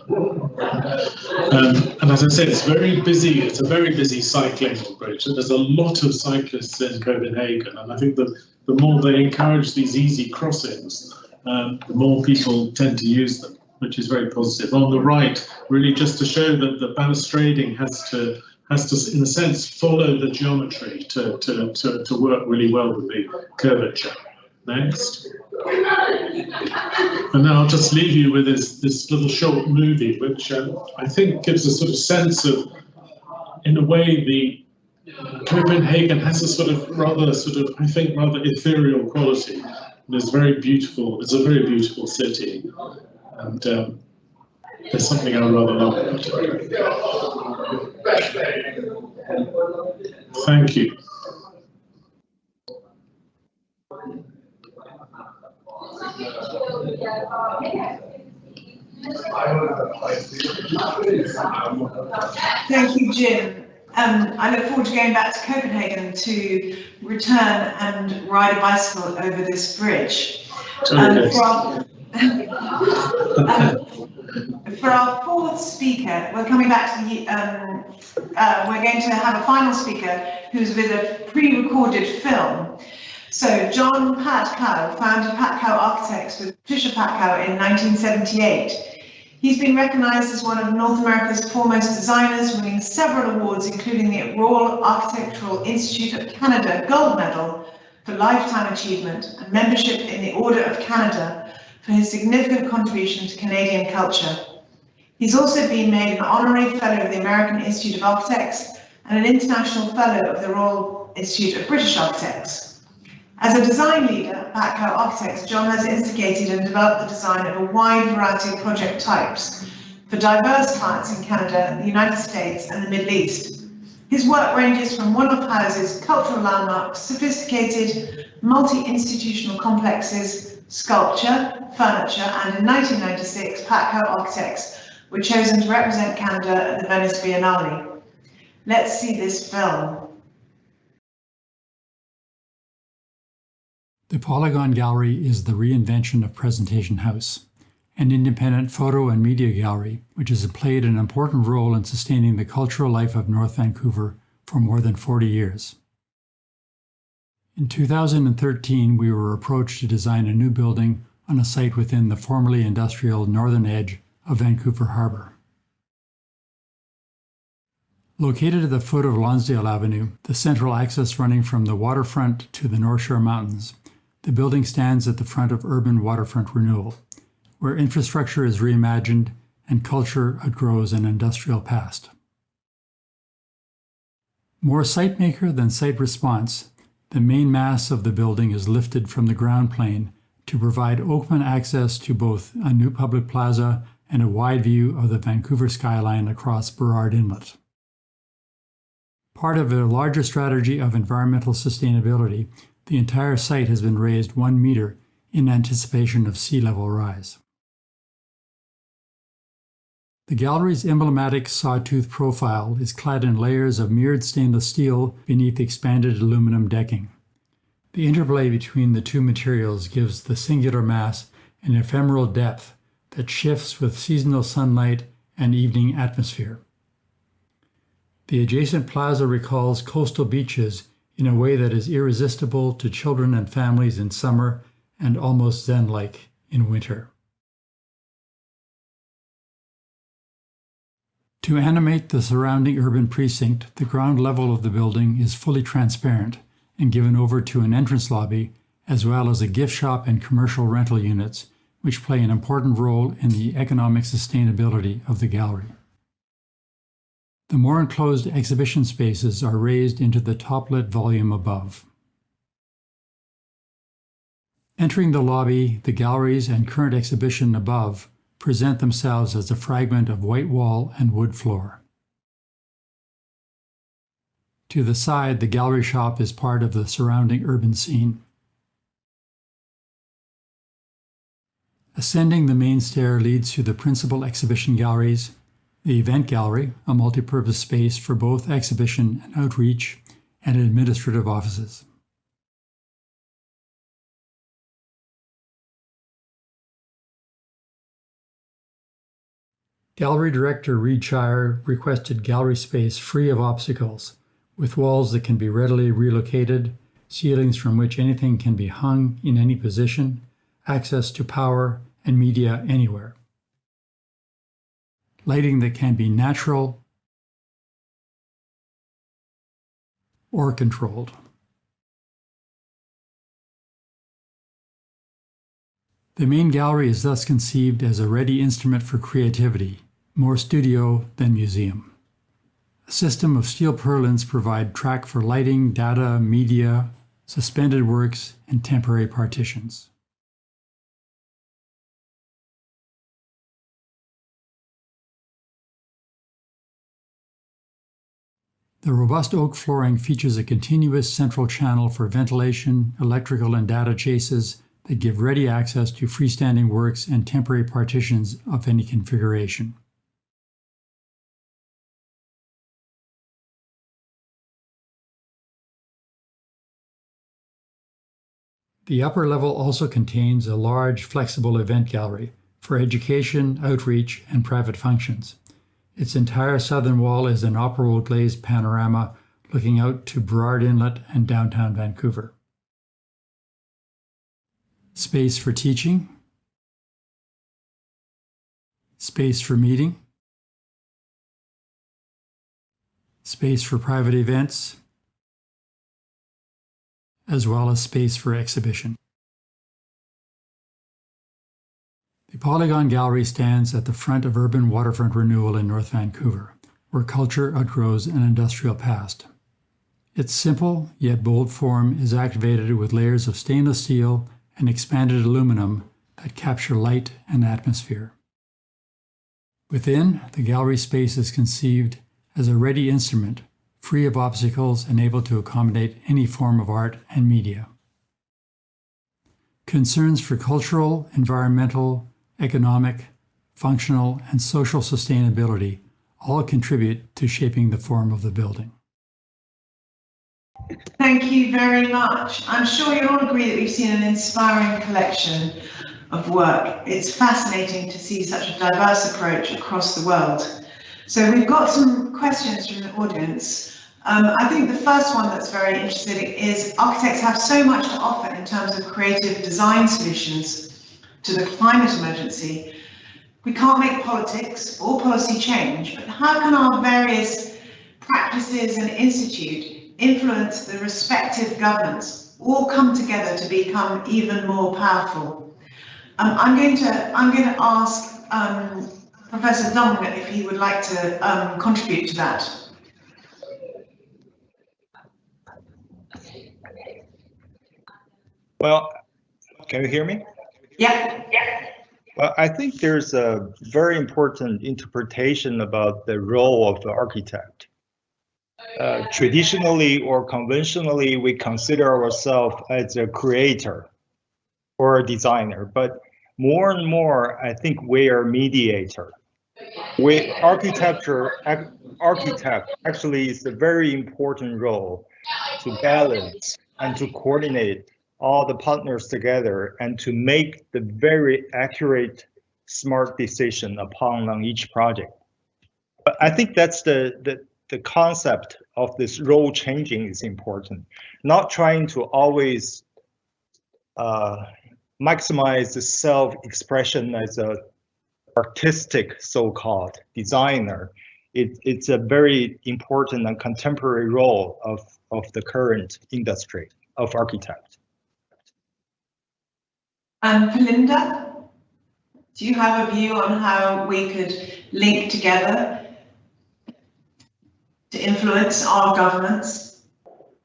And as I said, it's very busy. It's a very busy cycling bridge, and there's a lot of cyclists in Copenhagen. And I think that the more they encourage these easy crossings, the more people tend to use them, which is very positive. On the right, really just to show that the balustrading has to, in a sense, follow the geometry to work really well with the curvature. Next. And now I'll just leave you with this little short movie, which I think gives a sort of sense of, in a way, the Copenhagen has a rather ethereal quality. And it's very beautiful. It's a very beautiful city, and there's something I rather love about it. Thank you. Thank you, Jim. I look forward to going back to Copenhagen to return and ride a bicycle over this bridge. For our fourth speaker, we're coming back to the, we're going to have a final speaker who's with a pre-recorded film. So John Pat Clowe founded Pat Clowe Architects with Patricia Pat Clowe in 1978. He's been recognised as one of North America's foremost designers, winning several awards, including the Royal Architectural Institute of Canada Gold Medal for Lifetime Achievement and membership in the Order of Canada for his significant contribution to Canadian culture. He's also been made an Honorary Fellow of the American Institute of Architects and an International Fellow of the Royal Institute of British Architects. As a design leader at Pat Clowe Architects, John has instigated and developed the design of a wide variety of project types for diverse clients in Canada, the United States and the Middle East. His work ranges from one-off houses, cultural landmarks, sophisticated multi-institutional complexes, sculpture, furniture, and in 1996, Pat Clowe Architects were chosen to represent Canada at the Venice Biennale. Let's see this film. The Polygon Gallery is the reinvention of Presentation House, an independent photo and media gallery, which has played an important role in sustaining the cultural life of North Vancouver for more than 40 years. In 2013, we were approached to design a new building on a site within the formerly industrial northern edge of Vancouver Harbour. Located at the foot of Lonsdale Avenue, the central axis running from the waterfront to the North Shore Mountains, the building stands at the front of urban waterfront renewal, where infrastructure is reimagined and culture outgrows an industrial past. More site maker than site response, the main mass of the building is lifted from the ground plane to provide open access to both a new public plaza and a wide view of the Vancouver skyline across Burrard Inlet. Part of a larger strategy of environmental sustainability, the entire site has been raised 1 meter in anticipation of sea level rise. The gallery's emblematic sawtooth profile is clad in layers of mirrored stainless steel beneath expanded aluminum decking. The interplay between the two materials gives the singular mass an ephemeral depth that shifts with seasonal sunlight and evening atmosphere. The adjacent plaza recalls coastal beaches in a way that is irresistible to children and families in summer and almost zen-like in winter. To animate the surrounding urban precinct, the ground level of the building is fully transparent and given over to an entrance lobby, as well as a gift shop and commercial rental units, which play an important role in the economic sustainability of the gallery. The more enclosed exhibition spaces are raised into the top-lit volume above. Entering the lobby, the galleries and current exhibition above present themselves as a fragment of white wall and wood floor. To the side, the gallery shop is part of the surrounding urban scene. Ascending the main stair leads to the principal exhibition galleries, the event gallery, a multi-purpose space for both exhibition and outreach, and administrative offices. Gallery director Reid Shire requested gallery space free of obstacles, with walls that can be readily relocated, ceilings from which anything can be hung in any position, access to power and media anywhere. Lighting that can be natural or controlled. The main gallery is thus conceived as a ready instrument for creativity, more studio than museum. A system of steel purlins provide track for lighting, data, media, suspended works, and temporary partitions. The robust oak flooring features a continuous central channel for ventilation, electrical, and data chases that give ready access to freestanding works and temporary partitions of any configuration. The upper level also contains a large, flexible event gallery for education, outreach, and private functions. Its entire southern wall is an operable glazed panorama looking out to Burrard Inlet and downtown Vancouver. Space for teaching, space for meeting, space for private events, as well as space for exhibition. The Polygon Gallery stands at the front of urban waterfront renewal in North Vancouver, where culture outgrows an industrial past. Its simple yet bold form is activated with layers of stainless steel and expanded aluminum that capture light and atmosphere. Within, the gallery space is conceived as a ready instrument, free of obstacles and able to accommodate any form of art and media. Concerns for cultural, environmental, economic, functional, and social sustainability all contribute to shaping the form of the building. Thank you very much. I'm sure you'll all agree that we've seen an inspiring collection of work. It's fascinating to see such a diverse approach across the world. So we've got some questions from the audience. I think the first one that's very interesting is architects have so much to offer in terms of creative design solutions to the climate emergency. We can't make politics or policy change, but how can our various practices and institute influence the respective governments, all come together to become even more powerful? I'm going to ask Professor Gong if he would like to contribute to that. Well, can you hear me? Yeah. Well, I think there's a very important interpretation about the role of the architect. Traditionally or conventionally, we consider ourselves as a creator or a designer, but more and more, I think we are mediator. Architect actually is a very important role to balance and to coordinate all the partners together and to make the very accurate, smart decision on each project. But I think that's the concept of this role changing is important. Not trying to always maximize the self-expression as a artistic so-called designer. It's a very important and contemporary role of the current industry of architect. And Belinda, do you have a view on how we could link together to influence our governments?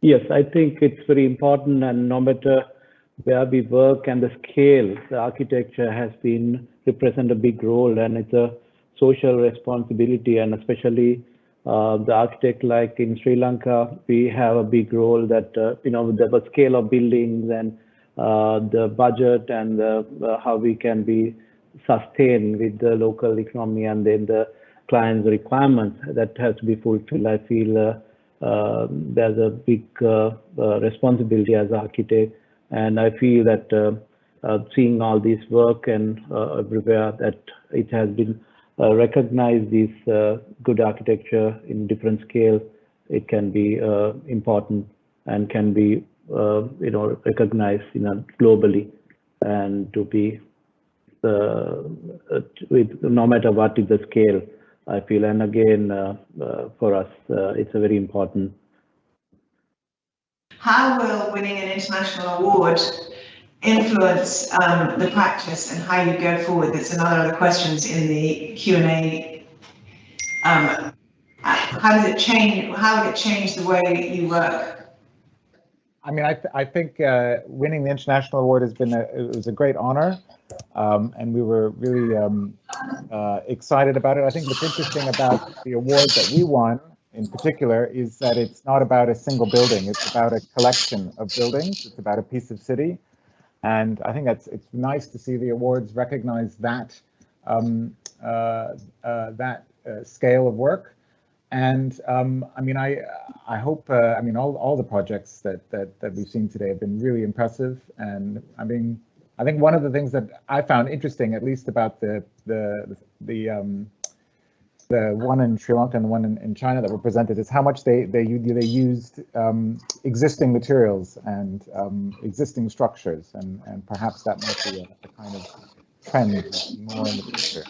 Yes, I think it's very important, and no matter where we work and the scale, the architecture has been represent a big role, and it's a social responsibility, and especially the architect, like in Sri Lanka, we have a big role that the scale of buildings and the budget and how we can be sustained with the local economy and then the client's requirements that has to be fulfilled. I feel there's a big responsibility as an architect, and I feel that seeing all this work and everywhere that it has been recognized, this good architecture in different scale, it can be important and can be recognized globally, and to be with no matter what is the scale, I feel. And again, for us, it's a very important. How will winning an international award influence the practice and how you go forward? That's another of the questions in the Q&A. How does it change? How would it change the way you work? I mean, I think winning the international award has been it was a great honor, and we were really excited about it. I think what's interesting about the award that we won in particular is that it's not about a single building. It's about a collection of buildings. It's about a piece of city, and I think it's nice to see the awards recognize that scale of work. And I mean, I hope all the projects that we've seen today have been really impressive. And I mean, I think one of the things that I found interesting, at least about the one in Sri Lanka and the one in China that were presented, is how much they used existing materials and existing structures, and perhaps that might be a kind of trend more in the future.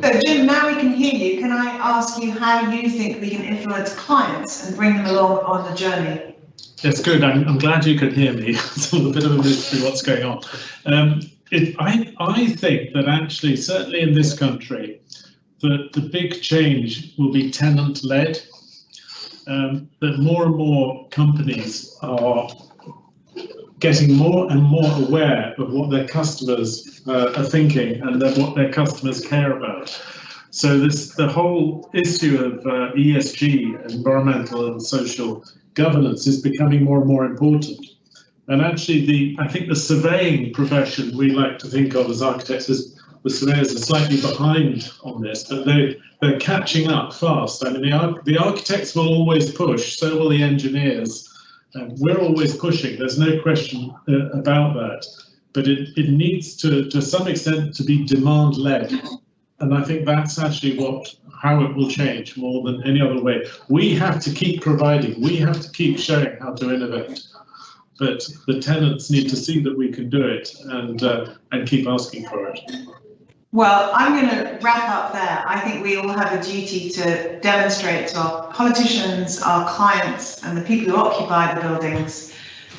So Jim, now we can hear you. Can I ask you how you think we can influence clients and bring them along on the journey? Yes, good. I'm glad you could hear me. It's a little bit of a mystery what's going on. I think that actually, certainly in this country, the big change will be tenant-led. That more and more companies are getting more and more aware of what their customers are thinking and what their customers care about. So the whole issue of ESG, environmental and social governance, is becoming more and more important. And actually, I think the surveying profession we like to think of as architects, the surveyors are slightly behind on this, but they're catching up fast. I mean, the architects will always push, so will the engineers. We're always pushing, there's no question about that. but it needs to some extent to be demand-led. And I think that's actually how it will change more than any other way. We have to keep providing, we have to keep showing how to innovate, but the tenants need to see that we can do it and keep asking for it. Well, I'm going to wrap up there. I think we all have a duty to demonstrate to our politicians, our clients, and the people who occupy the buildings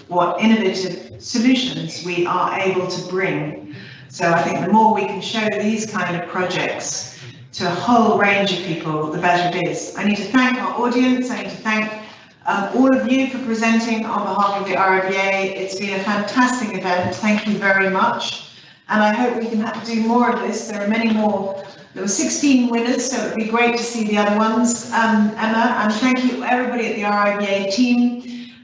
what innovative solutions we are able to bring. So I think the more we can show these kind of projects to a whole range of people, the better it is. I need to thank our audience. I need to thank all of you for presenting on behalf of the RIBA. It's been a fantastic event. Thank you very much. And I hope we can do more of this. There are many more. There were 16 winners, so it would be great to see the other ones, Emma. And thank you everybody at the RIBA team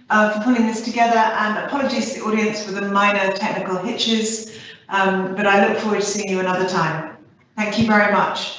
for pulling this together. And apologies to the audience for the minor technical hitches. But I look forward to seeing you another time. Thank you very much.